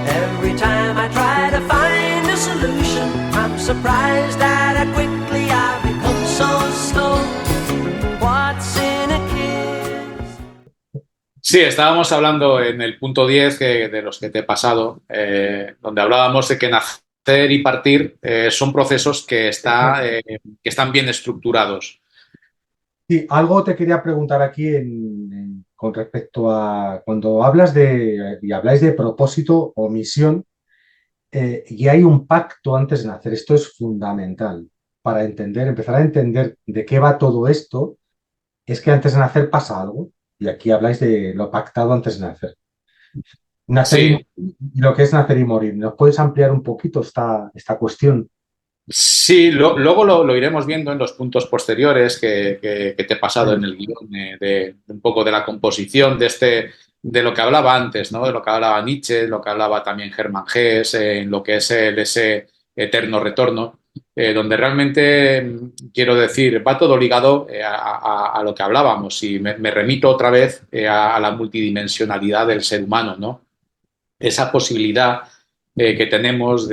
Every time I try to find a solution, I'm surprised at how quickly I become so slow. What's in a kiss? Sí, estábamos hablando en el punto 10 de los que te he pasado, donde hablábamos de que nacer y partir son procesos que están bien estructurados. Sí, algo te quería preguntar aquí con respecto a cuando hablas y habláis de propósito o misión, y hay un pacto antes de nacer. Esto es fundamental para empezar a entender de qué va todo esto. Es que antes de nacer pasa algo, y aquí habláis de lo pactado antes de nacer. Nacer y Sí, morir, y lo que es nacer y morir. ¿Nos puedes ampliar un poquito esta cuestión? sí, luego lo iremos viendo en los puntos posteriores que te he pasado en el guión de un poco de la composición de lo que hablaba antes, ¿no? De lo que hablaba Nietzsche, lo que hablaba también Hermann Hesse, en lo que es ese eterno retorno, donde realmente quiero decir, va todo ligado a lo que hablábamos y me remito otra vez a la multidimensionalidad del ser humano, ¿no? Esa posibilidad que tenemos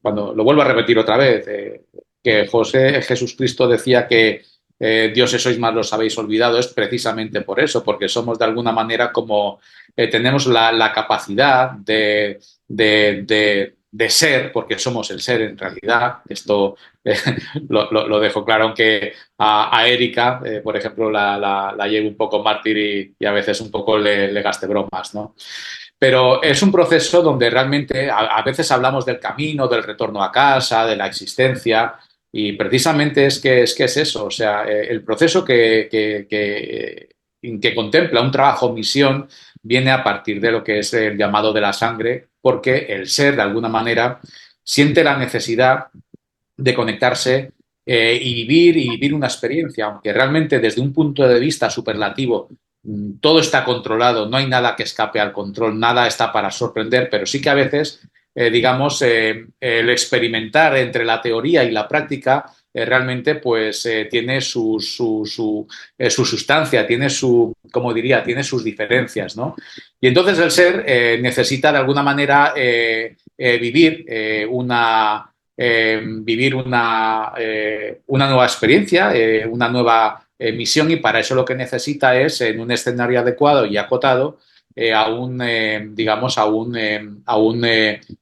cuando lo vuelvo a repetir otra vez, que Jesús Cristo decía que dioses sois más los habéis olvidado, es precisamente por eso, porque somos de alguna manera como tenemos la capacidad de ser, porque somos el ser en realidad. Esto lo dejo claro, aunque a Erika, por ejemplo, la llevo un poco mártir y a veces un poco le gaste bromas, ¿no? Pero es un proceso donde realmente a veces hablamos del camino, del retorno a casa, de la existencia, y precisamente es eso, o sea, el proceso que contempla un trabajo misión viene a partir de lo que es el llamado de la sangre, porque el ser, de alguna manera, siente la necesidad de conectarse y vivir una experiencia, aunque realmente desde un punto de vista superlativo todo está controlado, no hay nada que escape al control, nada está para sorprender, pero sí que a veces, digamos, el experimentar entre la teoría y la práctica realmente pues tiene su sustancia, tiene como diría, tiene sus diferencias, ¿no? Y entonces el ser necesita de alguna manera vivir una nueva experiencia, una nueva misión, y para eso lo que necesita es en un escenario adecuado y acotado digamos, a un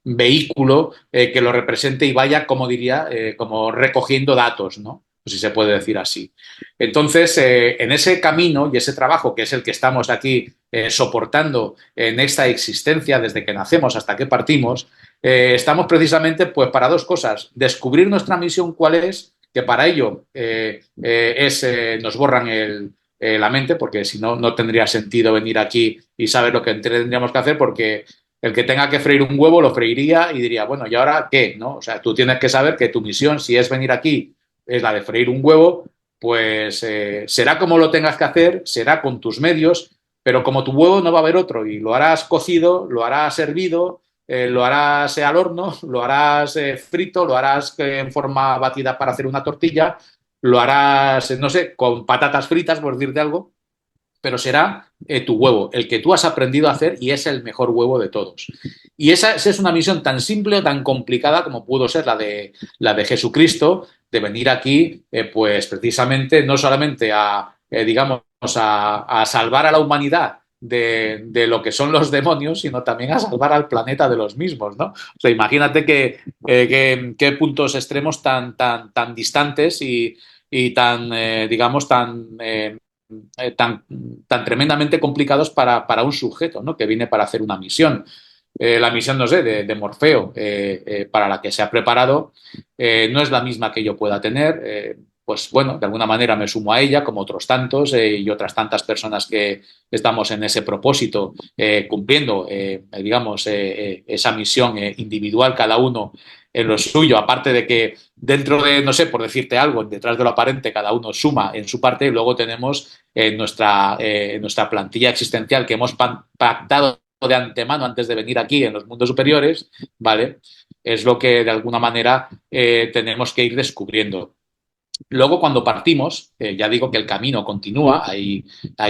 vehículo que lo represente y vaya, como diría, como recogiendo datos, ¿no? Si se puede decir así. Entonces, en ese camino y ese trabajo que es el que estamos aquí soportando en esta existencia desde que nacemos hasta que partimos, estamos precisamente pues para dos cosas: descubrir nuestra misión cuál es, que para ello nos borran la mente, porque si no, no tendría sentido venir aquí y saber lo que tendríamos que hacer, porque el que tenga que freír un huevo lo freiría y diría, bueno, ¿y ahora qué? ¿No? O sea, tú tienes que saber que tu misión, si es venir aquí, es la de freír un huevo, pues será como lo tengas que hacer, será con tus medios, pero como tu huevo no va a haber otro, y lo harás cocido, lo harás hervido, lo harás al horno, lo harás frito, lo harás en forma batida para hacer una tortilla, lo harás, no sé, con patatas fritas, por decirte algo, pero será tu huevo, el que tú has aprendido a hacer, y es el mejor huevo de todos. Y esa es una misión tan simple o tan complicada como pudo ser la de Jesucristo, de venir aquí, pues precisamente no solamente digamos, a salvar a la humanidad de lo que son los demonios, sino también a salvar al planeta de los mismos, ¿no? O sea, imagínate qué puntos extremos tan distantes y tan, digamos, tan tremendamente complicados para un sujeto, ¿no? Que viene para hacer una misión. La misión, no sé, de Morfeo, para la que se ha preparado, no es la misma que yo pueda tener. Pues bueno, de alguna manera me sumo a ella, como otros tantos y otras tantas personas que estamos en ese propósito, cumpliendo, digamos, esa misión individual, cada uno en lo suyo, aparte de que dentro de, no sé, por decirte algo, detrás de lo aparente, cada uno suma en su parte, y luego tenemos nuestra plantilla existencial que hemos pactado de antemano antes de venir aquí en los mundos superiores, ¿vale? Es lo que de alguna manera tenemos que ir descubriendo. Luego, cuando partimos, ya digo que el camino continúa, hay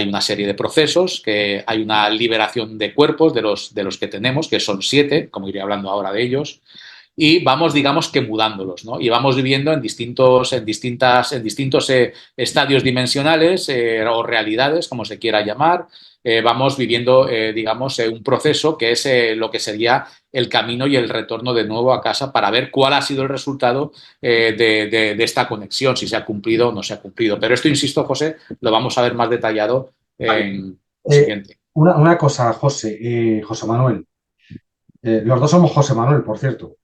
una serie de procesos, que hay una liberación de cuerpos de los que tenemos, que son 7, como iré hablando ahora de ellos, y vamos, digamos que mudándolos, ¿no? Y vamos viviendo en distintos estadios dimensionales o realidades, como se quiera llamar. Vamos viviendo, digamos, un proceso que es lo que sería el camino y el retorno de nuevo a casa, para ver cuál ha sido el resultado de esta conexión, si se ha cumplido o no se ha cumplido. Pero esto, insisto, José, lo vamos a ver más detallado Vale. en el siguiente. Una cosa, José, José Manuel. Los dos somos José Manuel, por cierto.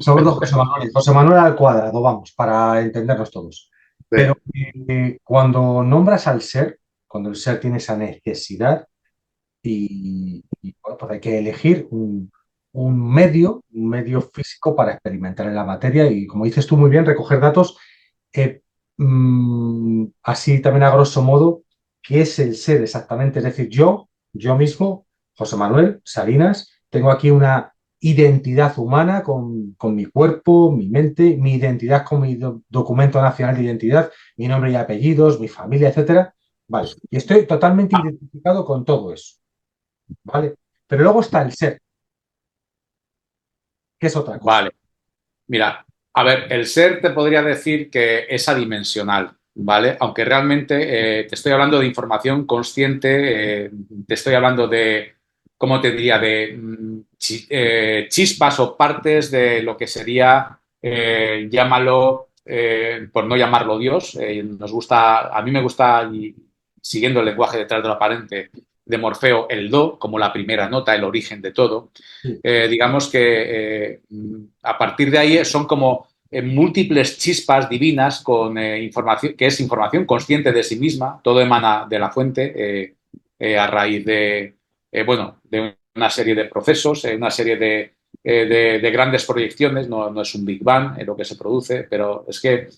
Somos dos José Manuel. José Manuel al cuadrado, vamos, para entendernos todos. Pero cuando nombras al ser, cuando el ser tiene esa necesidad, bueno, pues hay que elegir un medio físico para experimentar en la materia y, como dices tú muy bien, recoger datos. eh, Así también a grosso modo, ¿qué es el ser exactamente? Es decir, yo mismo, José Manuel Salinas, tengo aquí una identidad humana con mi cuerpo, mi mente, mi identidad con mi documento nacional de identidad, mi nombre y apellidos, mi familia, etcétera. Vale, y estoy totalmente identificado con todo eso, ¿vale? Pero luego está el ser, que es otra cosa. Vale. Mira, a ver, el ser te podría decir que es adimensional, ¿vale? Aunque realmente te estoy hablando de información consciente, te estoy hablando de, ¿cómo te diría? De chispas o partes de lo que sería, llámalo, por no llamarlo Dios, a mí me gusta, y siguiendo el lenguaje detrás de lo aparente, de Morfeo, el do, como la primera nota, el origen de todo. Sí, Digamos que a partir de ahí son como múltiples chispas divinas con información, que es información consciente de sí misma, todo emana de la fuente a raíz de, bueno, de una serie de procesos, una serie de grandes proyecciones, no es un Big Bang lo que se produce, pero es que,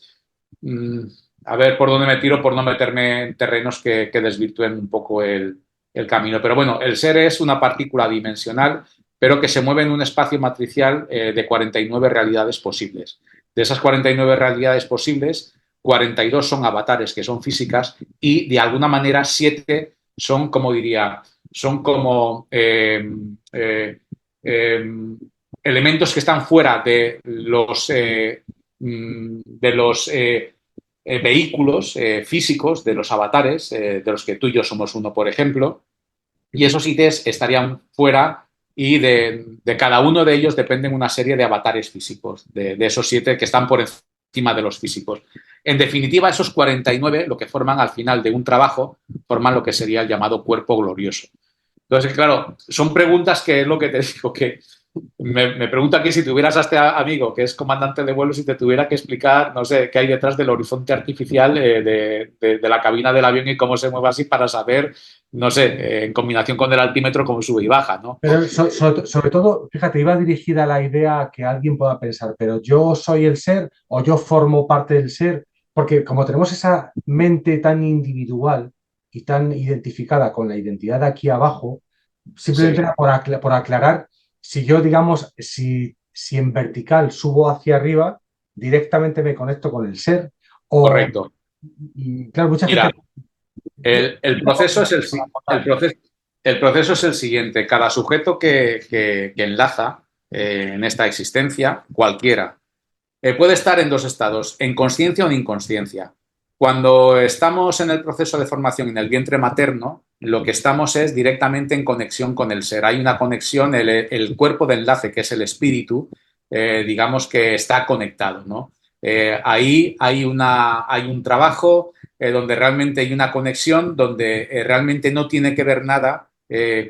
mm, a ver por dónde me tiro por no meterme en terrenos que desvirtúen un poco el camino. Pero bueno, el ser es una partícula dimensional pero que se mueve en un espacio matricial de 49 realidades posibles. De esas 49 realidades posibles, 42 son avatares, que son físicas, y de alguna manera 7 son, como diría, son como elementos que están fuera de los vehículos físicos, de los avatares, de los que tú y yo somos uno, por ejemplo, y esos ITs estarían fuera y de cada uno de ellos dependen una serie de avatares físicos, de esos 7 que están por encima de los físicos. En definitiva, esos 49, lo que forman al final de un trabajo, forman lo que sería el llamado cuerpo glorioso. Entonces, claro, son preguntas que es lo que te digo, que me pregunto aquí si tuvieras a este amigo que es comandante de vuelo, si te tuviera que explicar, no sé, qué hay detrás del horizonte artificial de la cabina del avión y cómo se mueve así para saber, no sé, en combinación con el altímetro, cómo sube y baja, ¿no? pero sobre todo, fíjate, iba dirigida la idea a que alguien pueda pensar, pero yo soy el ser o yo formo parte del ser, porque como tenemos esa mente tan individual y tan identificada con la identidad de aquí abajo, simplemente Sí, era por aclarar, si yo, digamos, si en vertical subo hacia arriba, directamente me conecto con el ser, o, correcto. y claro, mucha gente... Mira, el proceso es el proceso es el siguiente. Cada sujeto que enlaza en esta existencia, cualquiera, puede estar en dos estados, en consciencia o en inconsciencia. Cuando estamos en el proceso de formación en el vientre materno, lo que estamos es directamente en conexión con el ser. Hay una conexión, el cuerpo de enlace, que es el espíritu, digamos que está conectado, ¿no? Ahí hay un trabajo donde realmente hay una conexión, donde realmente no tiene que ver nada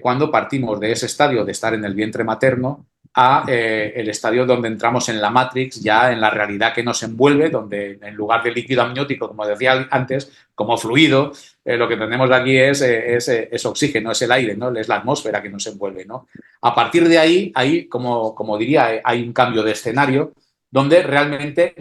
cuando partimos de ese estadio de estar en el vientre materno a el estadio donde entramos en la Matrix, ya en la realidad que nos envuelve, donde en lugar de líquido amniótico, como decía antes, como fluido, lo que tenemos aquí es oxígeno, es el aire, ¿no? Es la atmósfera que nos envuelve, ¿no? A partir de ahí como diría, hay un cambio de escenario donde realmente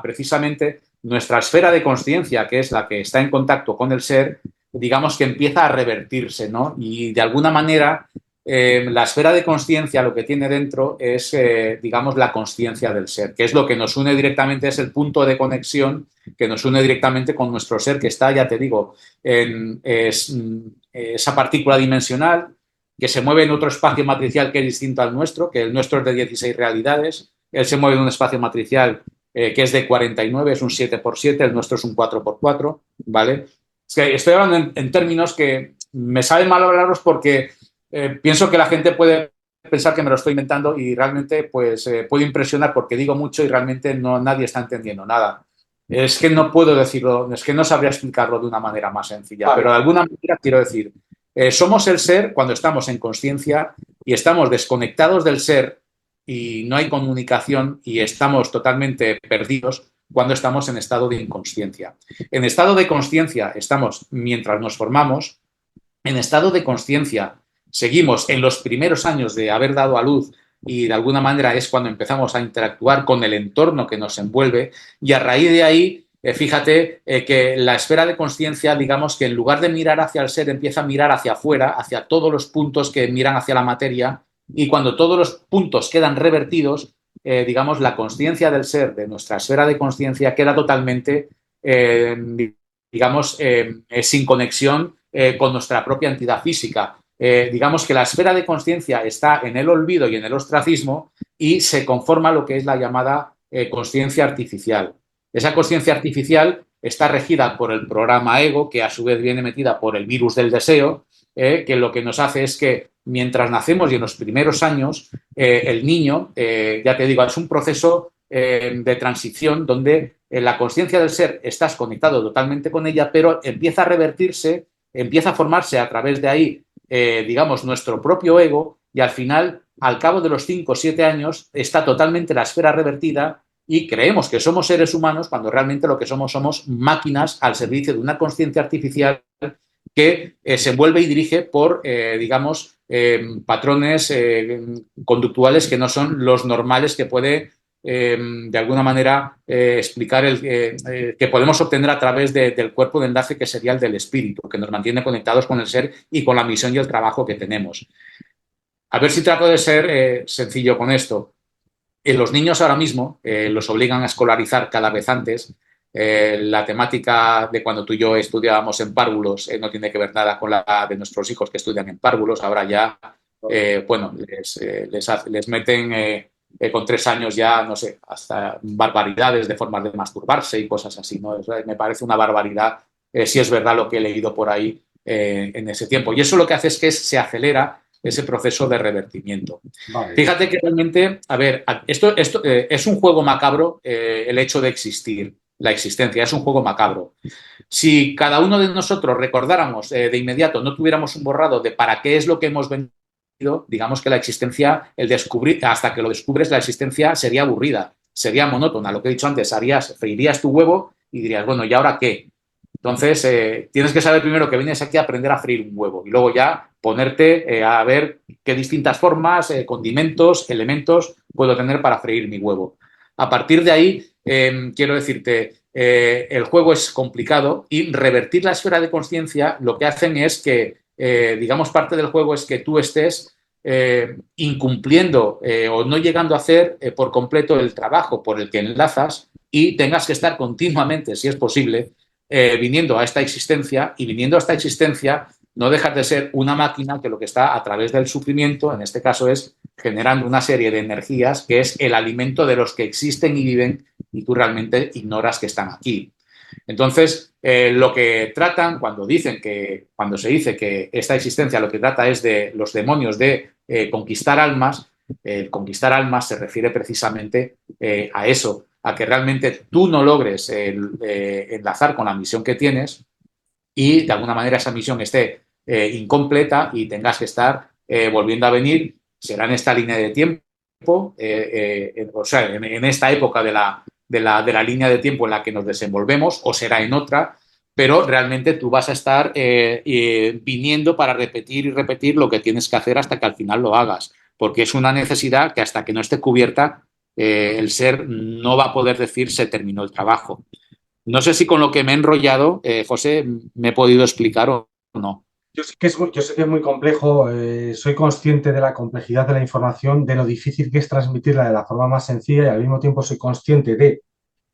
precisamente nuestra esfera de conciencia, que es la que está en contacto con el ser, digamos que empieza a revertirse, ¿no? Y de alguna manera la esfera de conciencia lo que tiene dentro es, digamos, la conciencia del ser, que es lo que nos une directamente, es el punto de conexión que nos une directamente con nuestro ser, que está, ya te digo, en esa partícula dimensional que se mueve en otro espacio matricial que es distinto al nuestro, que el nuestro es de 16 realidades, él se mueve en un espacio matricial que es de 49, es un 7x7, el nuestro es un 4x4, ¿vale? Es que estoy hablando en términos que me saben mal hablaros porque pienso que la gente puede pensar que me lo estoy inventando y realmente pues puedo impresionar porque digo mucho y realmente nadie está entendiendo nada. Es que no puedo decirlo, es que no sabría explicarlo de una manera más sencilla, Vale. pero de alguna manera quiero decir, somos el ser cuando estamos en conciencia y estamos desconectados del ser y no hay comunicación y estamos totalmente perdidos cuando estamos en estado de inconsciencia. En estado de consciencia estamos mientras nos formamos, en estado de consciencia seguimos en los primeros años de haber dado a luz y de alguna manera es cuando empezamos a interactuar con el entorno que nos envuelve y a raíz de ahí, fíjate que la esfera de conciencia, digamos que en lugar de mirar hacia el ser, empieza a mirar hacia afuera, hacia todos los puntos que miran hacia la materia y cuando todos los puntos quedan revertidos, digamos, la conciencia del ser, de nuestra esfera de conciencia, queda totalmente, digamos, sin conexión con nuestra propia entidad física. Digamos que la esfera de conciencia está en el olvido y en el ostracismo y se conforma lo que es la llamada conciencia artificial. Esa conciencia artificial está regida por el programa ego, que a su vez viene metida por el virus del deseo, que lo que nos hace es que mientras nacemos y en los primeros años, el niño, ya te digo, es un proceso de transición donde la conciencia del ser estás conectado totalmente con ella, pero empieza a revertirse, empieza a formarse a través de ahí, digamos, nuestro propio ego y al final, al cabo de los 5 o 7 años, está totalmente la esfera revertida y creemos que somos seres humanos cuando realmente lo que somos máquinas al servicio de una conciencia artificial que se envuelve y dirige por, digamos, patrones conductuales que no son los normales que puede, de alguna manera, explicar que podemos obtener a través del cuerpo de enlace que sería el del espíritu, que nos mantiene conectados con el ser y con la misión y el trabajo que tenemos. A ver si trato de ser sencillo con esto. Los niños ahora mismo los obligan a escolarizar cada vez antes. La temática de cuando tú y yo estudiábamos en párvulos no tiene que ver nada con la de nuestros hijos que estudian en párvulos. Ahora ya, bueno, les meten con 3 años ya, no sé, hasta barbaridades de formas de masturbarse y cosas así, ¿no? Me parece una barbaridad si es verdad lo que he leído por ahí en ese tiempo. Y eso lo que hace es que se acelera ese proceso de revertimiento. Vale. Fíjate que realmente, a ver, esto es un juego macabro, el hecho de existir, la existencia, es un juego macabro. Si cada uno de nosotros recordáramos de inmediato, no tuviéramos un borrado de para qué es lo que hemos venido, digamos que la existencia, el descubrir, hasta que lo descubres, la existencia sería aburrida, sería monótona. Lo que he dicho antes, freirías tu huevo y dirías, bueno, ¿y ahora qué? Entonces, tienes que saber primero que vienes aquí a aprender a freír un huevo y luego ya ponerte a ver qué distintas formas, condimentos, elementos puedo tener para freír mi huevo. A partir de ahí, quiero decirte, el juego es complicado y revertir la esfera de conciencia lo que hacen es que, digamos, parte del juego es que tú estés incumpliendo o no llegando a hacer por completo el trabajo por el que enlazas y tengas que estar continuamente, si es posible, viniendo a esta existencia y viniendo a esta existencia no dejas de ser una máquina que lo que está a través del sufrimiento, en este caso es generando una serie de energías que es el alimento de los que existen y viven y tú realmente ignoras que están aquí. Entonces, lo que tratan cuando se dice que esta existencia lo que trata es de los demonios de conquistar almas, conquistar almas se refiere precisamente a eso, a que realmente tú no logres enlazar con la misión que tienes y de alguna manera esa misión esté incompleta y tengas que estar volviendo a venir, será en esta línea de tiempo, o sea, en esta época de la línea de tiempo en la que nos desenvolvemos o será en otra, pero realmente tú vas a estar viniendo para repetir y repetir lo que tienes que hacer hasta que al final lo hagas, porque es una necesidad que hasta que no esté cubierta el ser no va a poder decir se terminó el trabajo. No sé si con lo que me he enrollado, José, me he podido explicar o no. Yo sé que es muy complejo, soy consciente de la complejidad de la información, de lo difícil que es transmitirla de la forma más sencilla y al mismo tiempo soy consciente de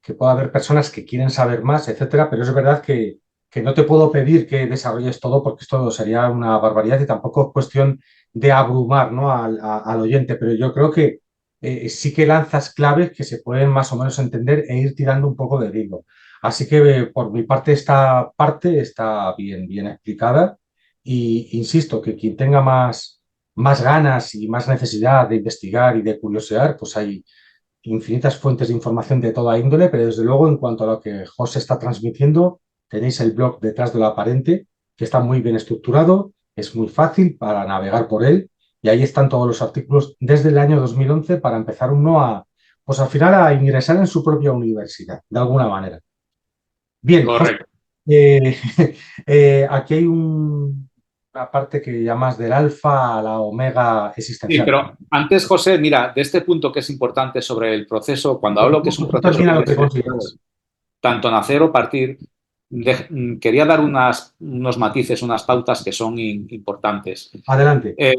que puede haber personas que quieren saber más, etcétera, pero es verdad que no te puedo pedir que desarrolles todo porque esto sería una barbaridad y tampoco es cuestión de abrumar, ¿no?, al oyente, pero yo creo que sí que lanzas claves que se pueden más o menos entender e ir tirando un poco del hilo. Así que por mi parte esta parte está bien explicada y insisto que quien tenga más ganas y más necesidad de investigar y de curiosear, pues hay infinitas fuentes de información de toda índole, pero desde luego en cuanto a lo que José está transmitiendo, tenéis el blog Detrás de lo Aparente, que está muy bien estructurado, es muy fácil para navegar por él y ahí están todos los artículos desde el año 2011 para empezar uno pues al final a ingresar en su propia universidad, de alguna manera. Bien, correcto. Aquí hay un la parte que llamas del alfa a la omega Sí, existencial. pero antes, José, mira, de este punto que es importante sobre el proceso, cuando Tú, hablo que tú- es un tú proceso termina que lo tiene que que ver consideras. tanto nacer o partir, quería dar unos matices, unas pautas que son importantes. Adelante. Eh,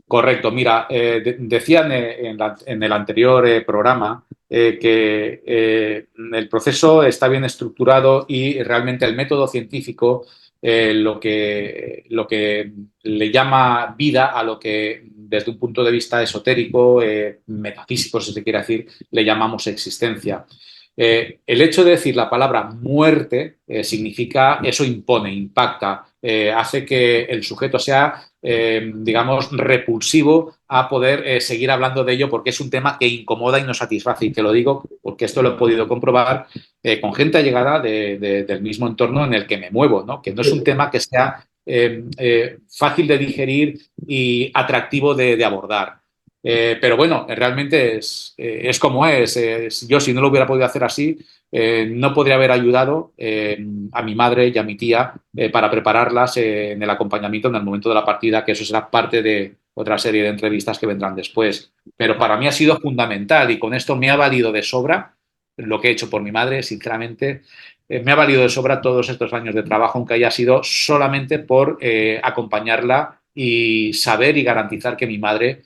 Correcto, mira, decían en el anterior programa que el proceso está bien estructurado y realmente el método científico lo que le llama vida a lo que desde un punto de vista esotérico, metafísico, si se quiere decir, le llamamos existencia. El hecho de decir la palabra muerte significa, eso impone, impacta, hace que el sujeto sea digamos, repulsivo a poder seguir hablando de ello porque es un tema que incomoda y no satisface. Y te lo digo porque esto lo he podido comprobar con gente allegada del mismo entorno en el que me muevo, ¿no? Que no es un tema que sea fácil de digerir y atractivo de abordar. Pero bueno, realmente es como es. Yo si no lo hubiera podido hacer así, no podría haber ayudado a mi madre y a mi tía para prepararlas en el acompañamiento en el momento de la partida, que eso será parte de otra serie de entrevistas que vendrán después. Pero para mí ha sido fundamental y con esto me ha valido de sobra lo que he hecho por mi madre, sinceramente. Me ha valido de sobra todos estos años de trabajo, aunque haya sido solamente por acompañarla y saber y garantizar que mi madre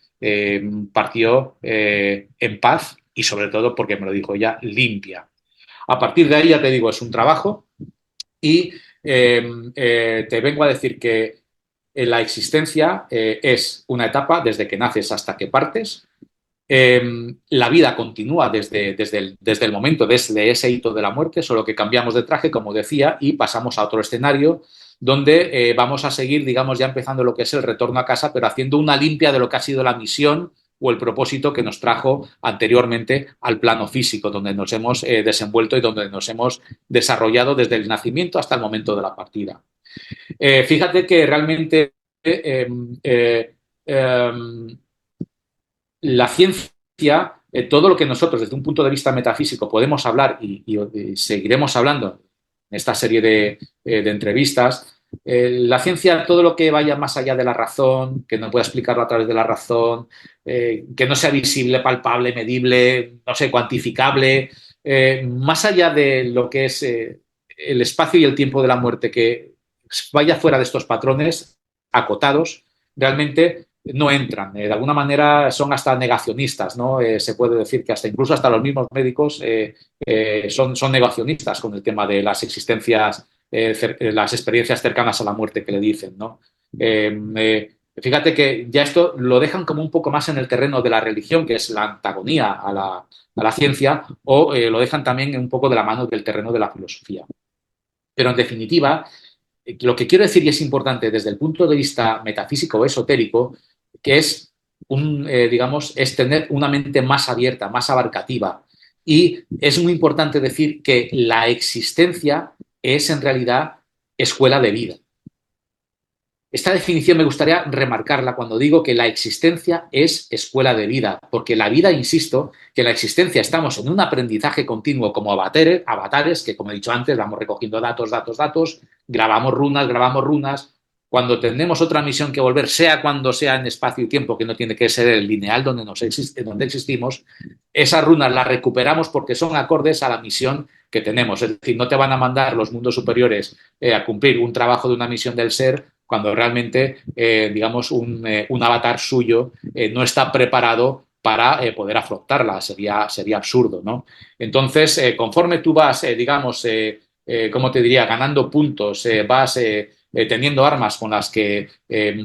partió en paz y sobre todo porque me lo dijo ella, limpia. A partir de ahí, ya te digo, es un trabajo y te vengo a decir que la existencia es una etapa desde que naces hasta que partes. La vida continúa desde el momento, desde ese hito de la muerte, solo que cambiamos de traje, como decía, y pasamos a otro escenario donde vamos a seguir, digamos, ya empezando lo que es el retorno a casa, pero haciendo una limpia de lo que ha sido la misión o el propósito que nos trajo anteriormente al plano físico, donde nos hemos desenvuelto y donde nos hemos desarrollado desde el nacimiento hasta el momento de la partida. Fíjate que realmente eh, la ciencia, todo lo que nosotros desde un punto de vista metafísico podemos hablar y seguiremos hablando en esta serie de entrevistas, la ciencia, todo lo que vaya más allá de la razón, que no pueda explicarlo a través de la razón, que no sea visible, palpable, medible, no sé, cuantificable, más allá de lo que es el espacio y el tiempo de la muerte, que vaya fuera de estos patrones acotados, realmente no entran. De alguna manera son hasta negacionistas, ¿no? Se puede decir que hasta incluso hasta los mismos médicos son negacionistas con el tema de las existencias, las experiencias cercanas a la muerte que le dicen, ¿no? Fíjate que ya esto lo dejan como un poco más en el terreno de la religión, que es la antagonía a la ciencia, o lo dejan también un poco de la mano del terreno de la filosofía. Pero en definitiva, lo que quiero decir y es importante desde el punto de vista metafísico o esotérico, que es digamos, es tener una mente más abierta, más abarcativa. Y es muy importante decir que la existencia es en realidad escuela de vida. Esta definición me gustaría remarcarla cuando digo que la existencia es escuela de vida, porque la vida, insisto, que la existencia estamos en un aprendizaje continuo como avatares que, como he dicho antes, vamos recogiendo datos, grabamos runas. Cuando tenemos otra misión que volver, sea cuando sea en espacio y tiempo, que no tiene que ser el lineal donde existimos, esas runas las recuperamos porque son acordes a la misión que tenemos. Es decir, no te van a mandar los mundos superiores a cumplir un trabajo de una misión del ser cuando realmente, digamos, un avatar suyo no está preparado para poder afrontarla. Sería absurdo, ¿no? Entonces, conforme tú vas, digamos, ¿cómo te diría?, ganando puntos, vas teniendo armas con las que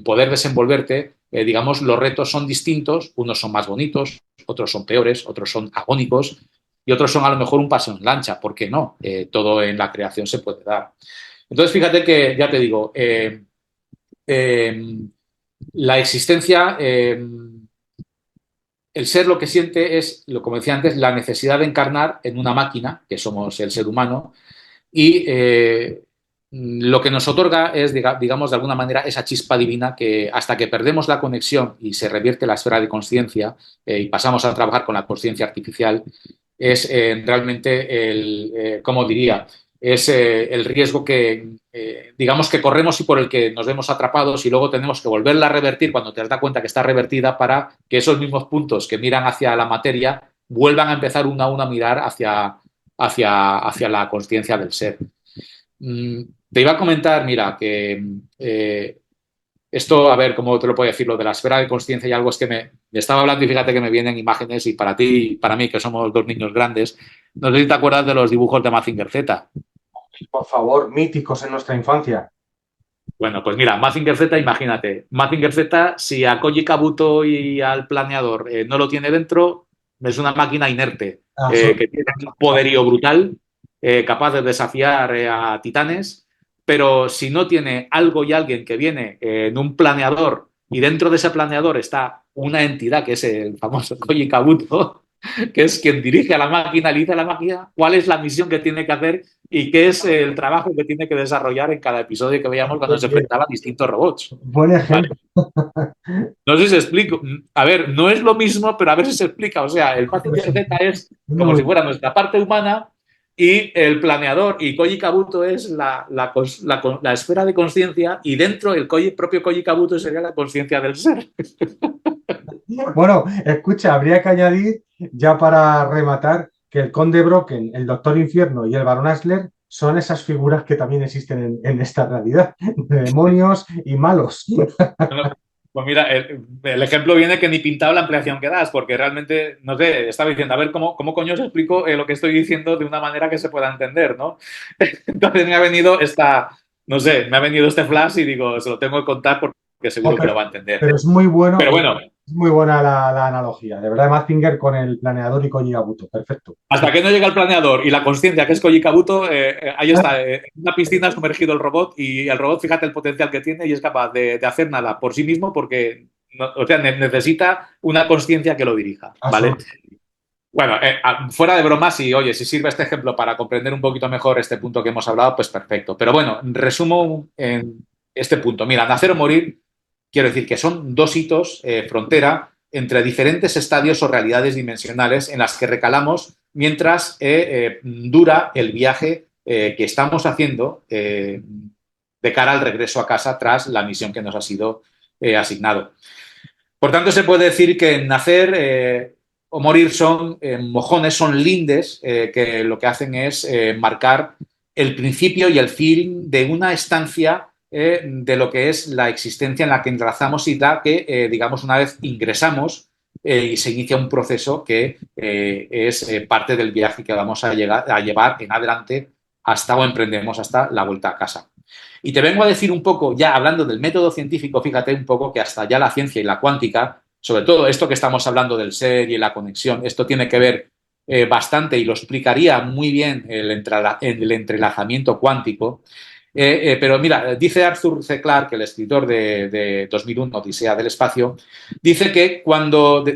poder desenvolverte, digamos, los retos son distintos, unos son más bonitos, otros son peores, otros son agónicos y otros son a lo mejor un paseo en lancha, ¿por qué no? Todo en la creación se puede dar. Entonces, fíjate que, ya te digo, eh, la existencia, el ser lo que siente es, como decía antes, la necesidad de encarnar en una máquina, que somos el ser humano, y lo que nos otorga es, digamos, de alguna manera, esa chispa divina que hasta que perdemos la conexión y se revierte la esfera de conciencia y pasamos a trabajar con la conciencia artificial, es realmente ¿cómo diría? es el riesgo que, digamos, que corremos y por el que nos vemos atrapados y luego tenemos que volverla a revertir cuando te das cuenta que está revertida para que esos mismos puntos que miran hacia la materia vuelvan a empezar uno a uno a mirar hacia la consciencia del ser. Te iba a comentar, mira, que esto, a ver, ¿cómo te lo puedo decir? Lo de la esfera de consciencia y algo es que me estaba hablando y fíjate que me vienen imágenes y para ti y para mí, que somos dos niños grandes, no sé si te acuerdas de los dibujos de Mazinger Z. Por favor, míticos en nuestra infancia. Bueno, pues mira, Mazinger Z, imagínate. Mazinger Z, si a Koji Kabuto y al planeador no lo tiene dentro, es una máquina inerte que tiene un poderío brutal, capaz de desafiar a titanes, pero si no tiene algo y alguien que viene en un planeador y dentro de ese planeador está una entidad que es el famoso Koji Kabuto, que es quien dirige a la máquina, le dice a la máquina cuál es la misión que tiene que hacer y qué es el trabajo que tiene que desarrollar en cada episodio que veíamos cuando se enfrentaba a distintos robots. Buen ejemplo. ¿Vale? No sé si se explico. A ver, no es lo mismo, pero a ver si se explica. O sea, el Mazinger Z es como si fuera nuestra parte humana y el planeador y Koji Kabuto es la esfera de conciencia y dentro el propio Koji Kabuto sería la conciencia del ser. Bueno, escucha, habría que añadir, ya para rematar, que el Conde Brocken, el Doctor Infierno y el Barón Asler son esas figuras que también existen en esta realidad, de demonios y malos. Pues mira, el ejemplo viene que ni pintado la ampliación que das, porque realmente, no sé, estaba diciendo, a ver cómo coño os explico lo que estoy diciendo de una manera que se pueda entender, ¿no? Entonces me ha venido no sé, me ha venido este flash y digo, se lo tengo que contar porque seguro que lo va a entender. Pero es muy bueno. Pero bueno. Es muy buena la analogía, de verdad, Mazinger con el planeador y Koji Kabuto, perfecto. Hasta que no llega el planeador y la consciencia que es Koji Kabuto, ahí está, en una piscina sumergido el robot y el robot, fíjate el potencial que tiene y es capaz de hacer nada por sí mismo porque, o sea, necesita una consciencia que lo dirija, ¿vale? Bueno, fuera de bromas y, oye, si sirve este ejemplo para comprender un poquito mejor este punto que hemos hablado, pues perfecto. Pero bueno, resumo en este punto. Mira, nacer o morir, quiero decir que son dos hitos, frontera, entre diferentes estadios o realidades dimensionales en las que recalamos mientras dura el viaje que estamos haciendo de cara al regreso a casa tras la misión que nos ha sido asignado. Por tanto, se puede decir que nacer o morir son mojones, son lindes que lo que hacen es marcar el principio y el fin de una estancia de lo que es la existencia en la que enlazamos y la que, digamos, una vez ingresamos y se inicia un proceso que es parte del viaje que vamos a llevar en adelante hasta o emprendemos hasta la vuelta a casa. Y te vengo a decir un poco, ya hablando del método científico, fíjate un poco que hasta ya la ciencia y la cuántica, sobre todo esto que estamos hablando del ser y la conexión, esto tiene que ver bastante y lo explicaría muy bien el entrelazamiento cuántico. Pero mira, dice Arthur C. Clarke, el escritor de 2001, Odisea del Espacio, dice que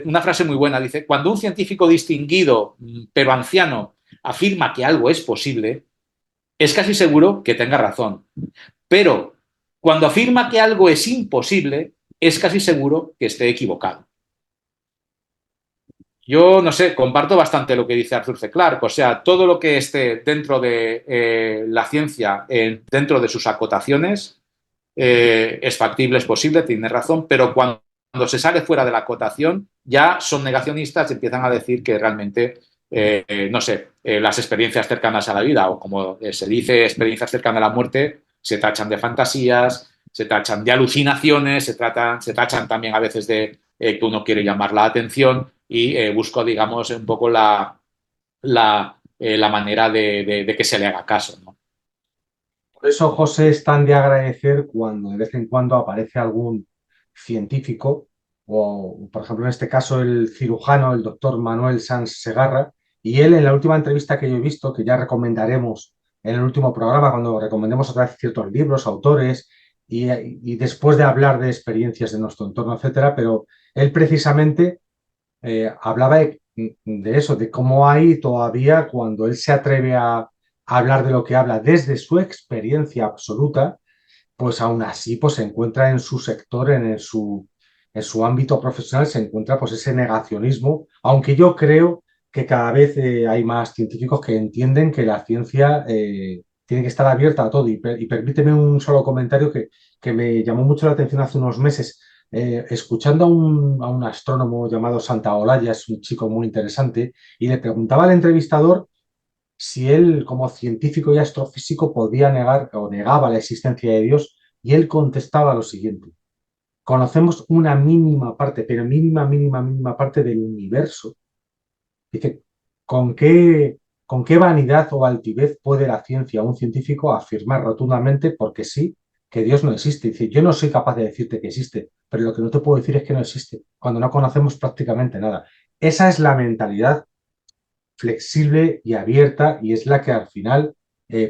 una frase muy buena, dice, cuando un científico distinguido, pero anciano, afirma que algo es posible, es casi seguro que tenga razón. Pero cuando afirma que algo es imposible, es casi seguro que esté equivocado. Yo, no sé, comparto bastante lo que dice Arthur C. Clarke, o sea, todo lo que esté dentro de la ciencia, dentro de sus acotaciones, es factible, es posible, tiene razón, pero cuando se sale fuera de la acotación, ya son negacionistas y empiezan a decir que realmente, no sé, las experiencias cercanas a la vida, o como se dice, experiencias cercanas a la muerte, se tachan de fantasías, se tachan de alucinaciones, se tachan también a veces de que uno quiere llamar la atención y busco, digamos, un poco la manera de que se le haga caso, ¿no? Por eso, José, es tan de agradecer cuando de vez en cuando aparece algún científico, o por ejemplo en este caso el cirujano, el doctor Manuel Sanz Segarra, y él en la última entrevista que yo he visto, que ya recomendaremos en el último programa, cuando recomendemos otra vez ciertos libros, autores, y después de hablar de experiencias de nuestro entorno, etcétera, pero él precisamente hablaba de eso, de cómo hay todavía, cuando él se atreve a hablar de lo que habla desde su experiencia absoluta, pues aún así pues, se encuentra en su sector, en su ámbito profesional, se encuentra pues ese negacionismo, aunque yo creo que cada vez hay más científicos que entienden que la ciencia tiene que estar abierta a todo. Y permíteme un solo comentario que me llamó mucho la atención hace unos meses. Escuchando a un astrónomo llamado Santaolalla, es un chico muy interesante, y le preguntaba al entrevistador si él, como científico y astrofísico, podía negar o negaba la existencia de Dios, y él contestaba lo siguiente: conocemos una mínima parte, pero mínima, mínima, mínima parte del universo. Dice, ¿con con qué vanidad o altivez puede la ciencia o un científico afirmar rotundamente, porque sí, que Dios no existe? Dice, yo no soy capaz de decirte que existe, pero lo que no te puedo decir es que no existe, cuando no conocemos prácticamente nada. Esa es la mentalidad flexible y abierta, y es la que al final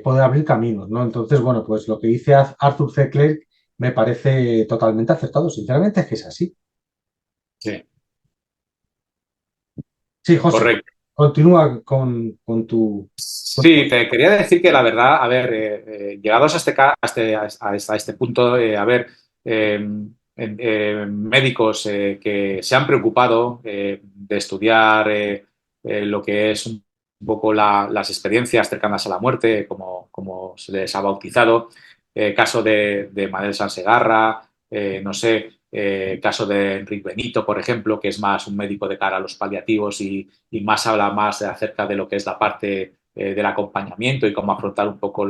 puede abrir caminos, ¿no? Entonces, bueno, pues lo que dice Arthur C. Clarke me parece totalmente acertado. Sinceramente es que es así. Sí, Sí, José, correcto. continúa con tu Sí, te quería decir que la verdad, a ver, llegados a a este punto, a ver, médicos que se han preocupado de estudiar lo que es un poco las experiencias cercanas a la muerte, como se les ha bautizado, caso de Manel Sansegarra, no sé, caso de Enrique Benito, por ejemplo, que es más un médico de cara a los paliativos y más habla más acerca de lo que es la parte del acompañamiento y cómo afrontar un poco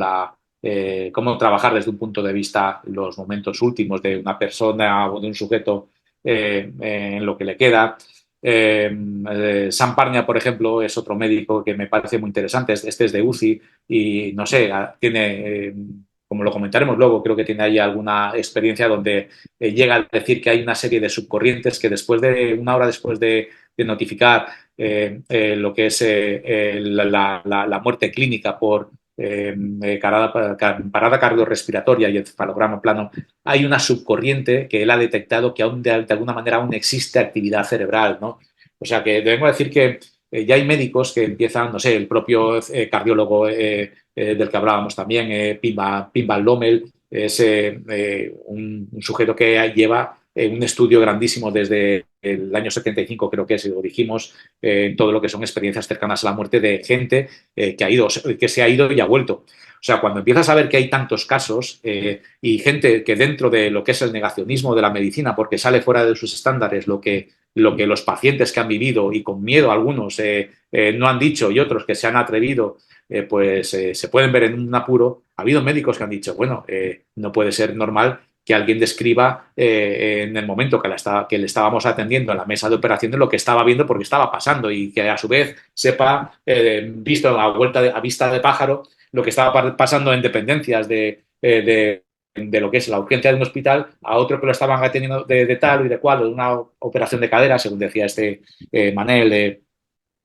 cómo trabajar desde un punto de vista los momentos últimos de una persona o de un sujeto en lo que le queda. Sam Parnia, por ejemplo, es otro médico que me parece muy interesante. Este es de UCI y, no sé, tiene, como lo comentaremos luego, creo que tiene ahí alguna experiencia donde llega a decir que hay una serie de subcorrientes que una hora después de notificar lo que es la muerte clínica por parada cardiorrespiratoria y encefalograma plano, hay una subcorriente que él ha detectado que aún de alguna manera aún existe actividad cerebral, ¿no? O sea que debemos decir que ya hay médicos que empiezan, no sé, el propio cardiólogo del que hablábamos también, Pinbal Lommel, es un sujeto que lleva un estudio grandísimo desde el año 75, creo que es, lo dijimos, todo lo que son experiencias cercanas a la muerte de gente que se ha ido y ha vuelto. O sea, cuando empiezas a ver que hay tantos casos y gente que dentro de lo que es el negacionismo de la medicina, porque sale fuera de sus estándares lo que los pacientes que han vivido y con miedo algunos no han dicho y otros que se han atrevido, se pueden ver en un apuro. Ha habido médicos que han dicho, bueno, no puede ser normal que alguien describa en el momento que le estábamos atendiendo en la mesa de operaciones lo que estaba viendo porque estaba pasando y que a su vez sepa, visto a vista de pájaro, lo que estaba pasando en dependencias de lo que es la urgencia de un hospital a otro que lo estaban atendiendo de tal y de cual, o de una operación de cadera, según decía Manel,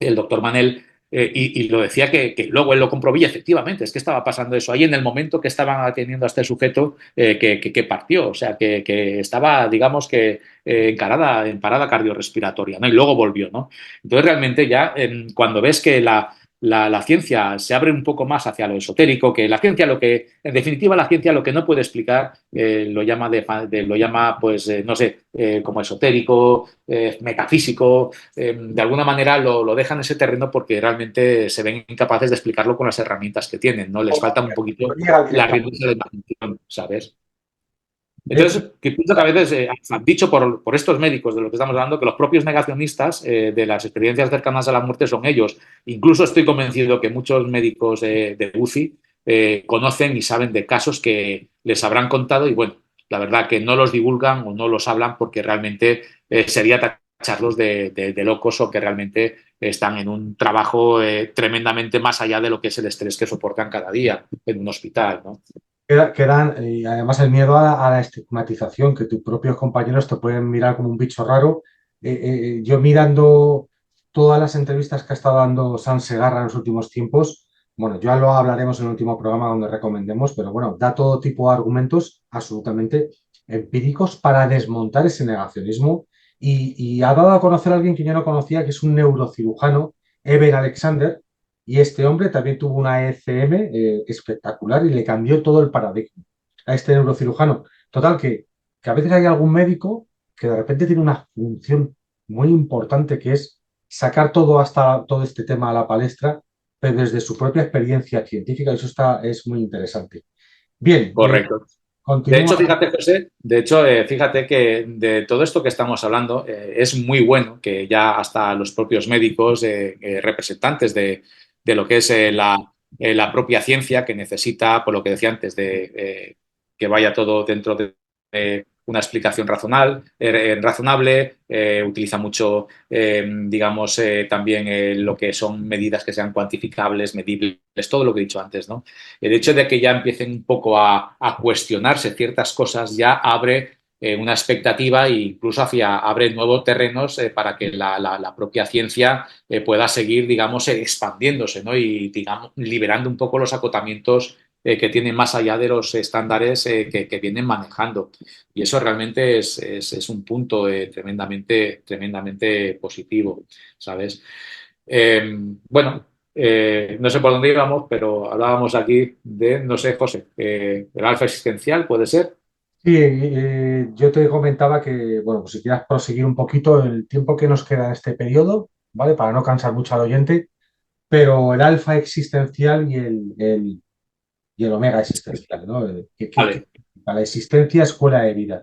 el doctor Manel, y lo decía que luego él lo comprobó y efectivamente es que estaba pasando eso ahí en el momento que estaban atendiendo a este sujeto que partió, o sea, que estaba, digamos que en parada cardiorrespiratoria, ¿no? Y luego volvió, ¿no? Entonces realmente ya cuando ves que la ciencia se abre un poco más hacia lo esotérico, que la ciencia en definitiva la ciencia lo que no puede explicar lo llama lo llama pues no sé, como esotérico, metafísico, de alguna manera lo dejan en ese terreno porque realmente se ven incapaces de explicarlo con las herramientas que tienen, ¿no? Les falta un poquito la riqueza de imaginación, ¿sabes? Entonces, que pienso que a veces, dicho por estos médicos de los que estamos hablando, que los propios negacionistas de las experiencias cercanas a la muerte son ellos. Incluso estoy convencido que muchos médicos de UCI conocen y saben de casos que les habrán contado y, bueno, la verdad que no los divulgan o no los hablan porque realmente sería tacharlos de locos o que realmente están en un trabajo tremendamente más allá de lo que es el estrés que soportan cada día en un hospital, ¿no? Quedan, y además el miedo a la estigmatización, que tus propios compañeros te pueden mirar como un bicho raro. Yo mirando todas las entrevistas que ha estado dando San Segarra en los últimos tiempos, bueno, ya lo hablaremos en el último programa donde recomendemos, pero bueno, da todo tipo de argumentos absolutamente empíricos para desmontar ese negacionismo, y ha dado a conocer a alguien que yo no conocía, que es un neurocirujano, Eben Alexander, y este hombre también tuvo una ECM espectacular y le cambió todo el paradigma a este neurocirujano. Total, que a veces hay algún médico que de repente tiene una función muy importante, que es sacar todo este tema a la palestra pero desde su propia experiencia científica, y eso es muy interesante. Bien, Correcto. De hecho, continúa. fíjate, José, fíjate que de todo esto que estamos hablando es muy bueno que ya hasta los propios médicos, representantes de lo que es la propia ciencia que necesita, por lo que decía antes, que vaya todo dentro de una explicación razonable, utiliza mucho, digamos, también lo que son medidas que sean cuantificables, medibles, todo lo que he dicho antes, ¿no? El hecho de que ya empiecen un poco a cuestionarse ciertas cosas ya abre una expectativa e incluso abre nuevos terrenos para que la propia ciencia pueda seguir, digamos, expandiéndose, ¿no? Y, digamos, liberando un poco los acotamientos que tienen más allá de los estándares que vienen manejando. Y eso realmente es un punto tremendamente positivo, ¿sabes? Bueno, no sé por dónde íbamos, pero hablábamos aquí de, no sé, José, el alfa existencial, ¿puede ser? Sí, yo te comentaba que, bueno, pues si quieras proseguir un poquito el tiempo que nos queda en este periodo, ¿vale? Para no cansar mucho al oyente, pero el alfa existencial y el omega existencial, ¿no? Vale. Para la existencia, escuela de vida.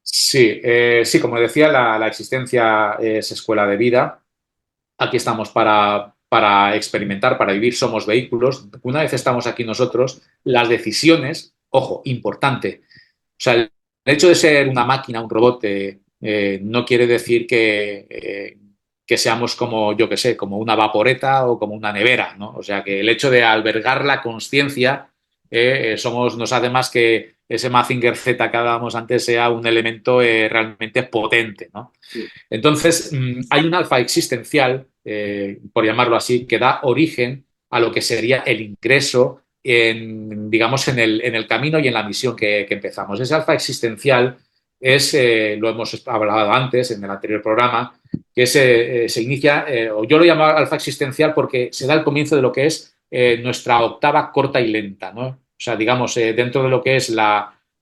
Sí, sí, como decía, la existencia es escuela de vida. Aquí estamos para experimentar, para vivir, somos vehículos. Una vez estamos aquí nosotros, las decisiones, ojo, importante. O sea, el hecho de ser una máquina, un robot, no quiere decir que seamos como, yo que sé, como una vaporeta o como una nevera, ¿no? O sea, que el hecho de albergar la conciencia nos hace más que ese Mazinger Z que hablábamos antes sea un elemento realmente potente, ¿no? Sí. Entonces, hay un alfa existencial, por llamarlo así, que da origen a lo que sería el ingreso digamos, en el camino y en la misión que empezamos. Ese alfa existencial lo hemos hablado antes en el anterior programa, que se inicia, o yo lo llamo alfa existencial porque se da el comienzo de lo que es nuestra octava corta y lenta, ¿no? O sea, digamos, dentro de lo que es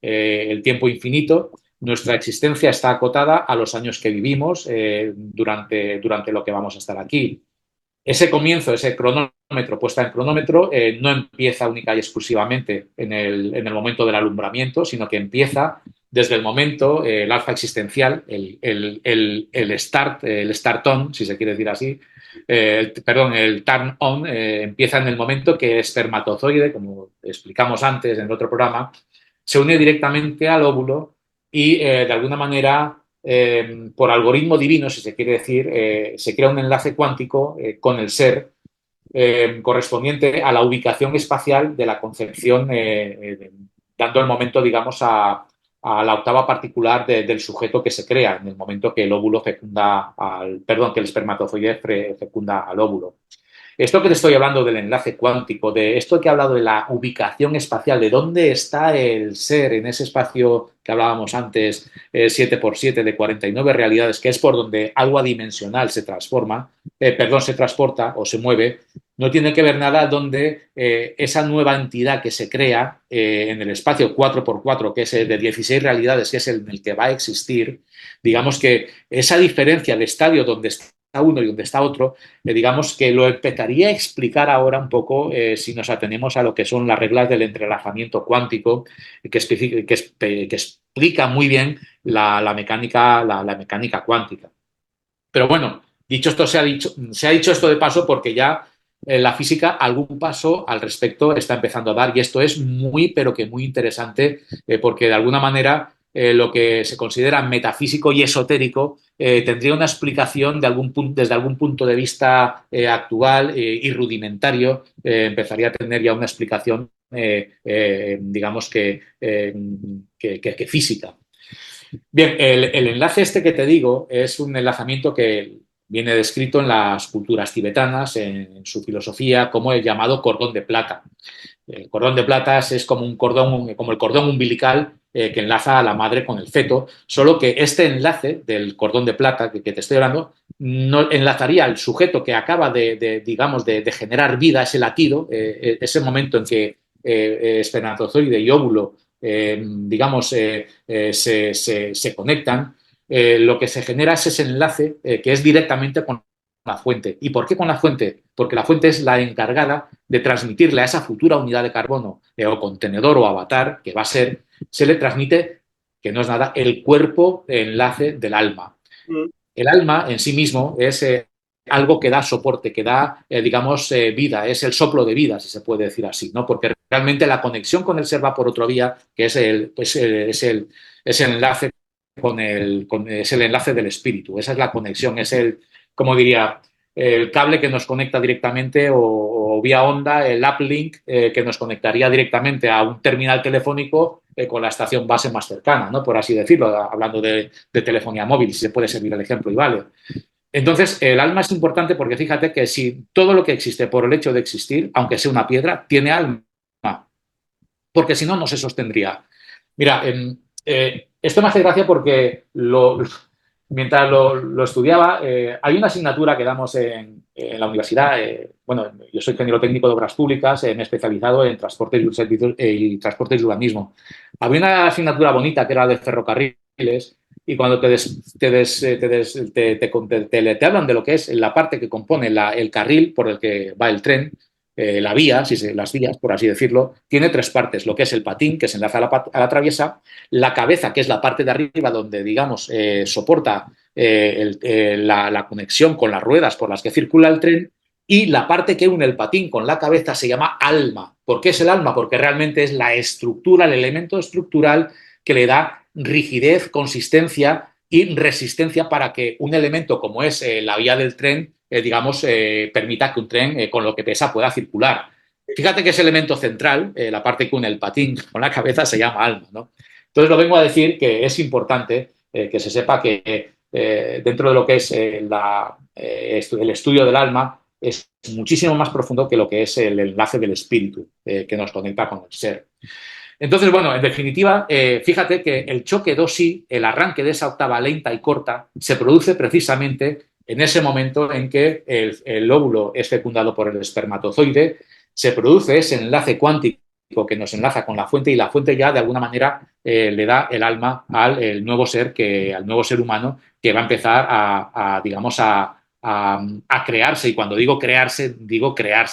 el tiempo infinito, nuestra existencia está acotada a los años que vivimos durante lo que vamos a estar aquí. Ese comienzo, ese cronómetro, puesta en cronómetro, no empieza única y exclusivamente en el momento del alumbramiento, sino que empieza desde el momento, el alfa existencial, el start on, si se quiere decir así, perdón, el turn on, empieza en el momento que el espermatozoide, como explicamos antes en el otro programa, se une directamente al óvulo y de alguna manera por algoritmo divino, si se quiere decir, se crea un enlace cuántico con el ser correspondiente a la ubicación espacial de la concepción, dando el momento, digamos, a la octava particular del sujeto que se crea, en el momento que el óvulo fecunda perdón, que el espermatozoide fecunda al óvulo. Esto que te estoy hablando del enlace cuántico, de esto que he hablado de la ubicación espacial, de dónde está el ser en ese espacio que hablábamos antes, 7x7 de 49 realidades, que es por donde algo adimensional se transforma, se transporta o se mueve, no tiene que ver nada donde esa nueva entidad que se crea en el espacio 4x4, que es el de 16 realidades, que es el en el que va a existir, digamos que esa diferencia de estadio donde está uno y donde está otro, digamos que lo empezaría a explicar ahora un poco si nos atenemos a lo que son las reglas del entrelazamiento cuántico, que explica muy bien la mecánica cuántica. Pero bueno, dicho esto, se ha dicho esto de paso porque ya la física algún paso al respecto está empezando a dar y esto es muy, pero que muy interesante porque de alguna manera lo que se considera metafísico y esotérico tendría una explicación desde algún punto de vista actual y rudimentario, empezaría a tener ya una explicación, digamos que física. Bien, el enlace este que te digo es un enlazamiento que viene descrito en las culturas tibetanas, en su filosofía, como el llamado cordón de plata. El cordón de plata es como como el cordón umbilical que enlaza a la madre con el feto, solo que este enlace del cordón de plata que te estoy hablando no enlazaría al sujeto que acaba digamos, de generar vida, ese latido, ese momento en que espermatozoide y óvulo digamos, se conectan, lo que se genera es ese enlace que es directamente con la fuente. ¿Y por qué con la fuente? Porque la fuente es la encargada de transmitirle a esa futura unidad de carbono o contenedor o avatar que va a ser, se le transmite, que no es nada, el cuerpo de enlace del alma. El alma en sí mismo es algo que da soporte, que da, digamos, vida, es el soplo de vida, si se puede decir así, ¿no? Porque realmente la conexión con el ser va por otro vía, que es es el enlace es el enlace del espíritu, esa es la conexión, es el, como diría, el cable que nos conecta directamente o vía onda, el uplink que nos conectaría directamente a un terminal telefónico con la estación base más cercana, ¿no? Por así decirlo, hablando de telefonía móvil, si se puede servir el ejemplo y vale. Entonces, el alma es importante porque fíjate que si todo lo que existe por el hecho de existir, aunque sea una piedra, tiene alma, porque si no, no se sostendría. Mira, esto me hace gracia porque mientras lo estudiaba, hay una asignatura que damos en la universidad. Bueno, yo soy ingeniero técnico de obras públicas, me he especializado en transportes y, servicios, y transportes y urbanismo. Había una asignatura bonita que era de ferrocarriles y cuando te hablan de lo que es la parte que compone el carril por el que va el tren, la vía, las vías, por así decirlo, tiene tres partes, lo que es el patín, que se enlaza a la traviesa, la cabeza, que es la parte de arriba donde, digamos, soporta la conexión con las ruedas por las que circula el tren, y la parte que une el patín con la cabeza se llama alma. ¿Por qué es el alma? Porque realmente es la estructura, el elemento estructural que le da rigidez, consistencia y resistencia para que un elemento como es la vía del tren digamos, permita que un tren con lo que pesa pueda circular. Fíjate que ese elemento central, la parte que une el patín con la cabeza, se llama alma, ¿no? Entonces lo vengo a decir que es importante que se sepa que dentro de lo que es el estudio del alma es muchísimo más profundo que lo que es el enlace del espíritu que nos conecta con el ser. Entonces, bueno, en definitiva, fíjate que el choque do-si, el arranque de esa octava lenta y corta, se produce precisamente en ese momento en que el óvulo es fecundado por el espermatozoide, se produce ese enlace cuántico que nos enlaza con la fuente y la fuente ya de alguna manera le da el alma al nuevo ser humano que va a empezar digamos, a crearse. Y cuando digo crearse,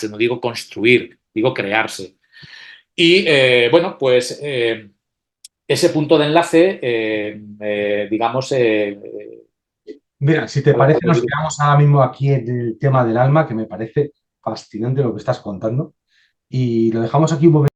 no digo construir, digo crearse. Y bueno, pues ese punto de enlace, digamos... Mira, si te parece, nos quedamos ahora mismo aquí en el tema del alma, que me parece fascinante lo que estás contando, y lo dejamos aquí un momento.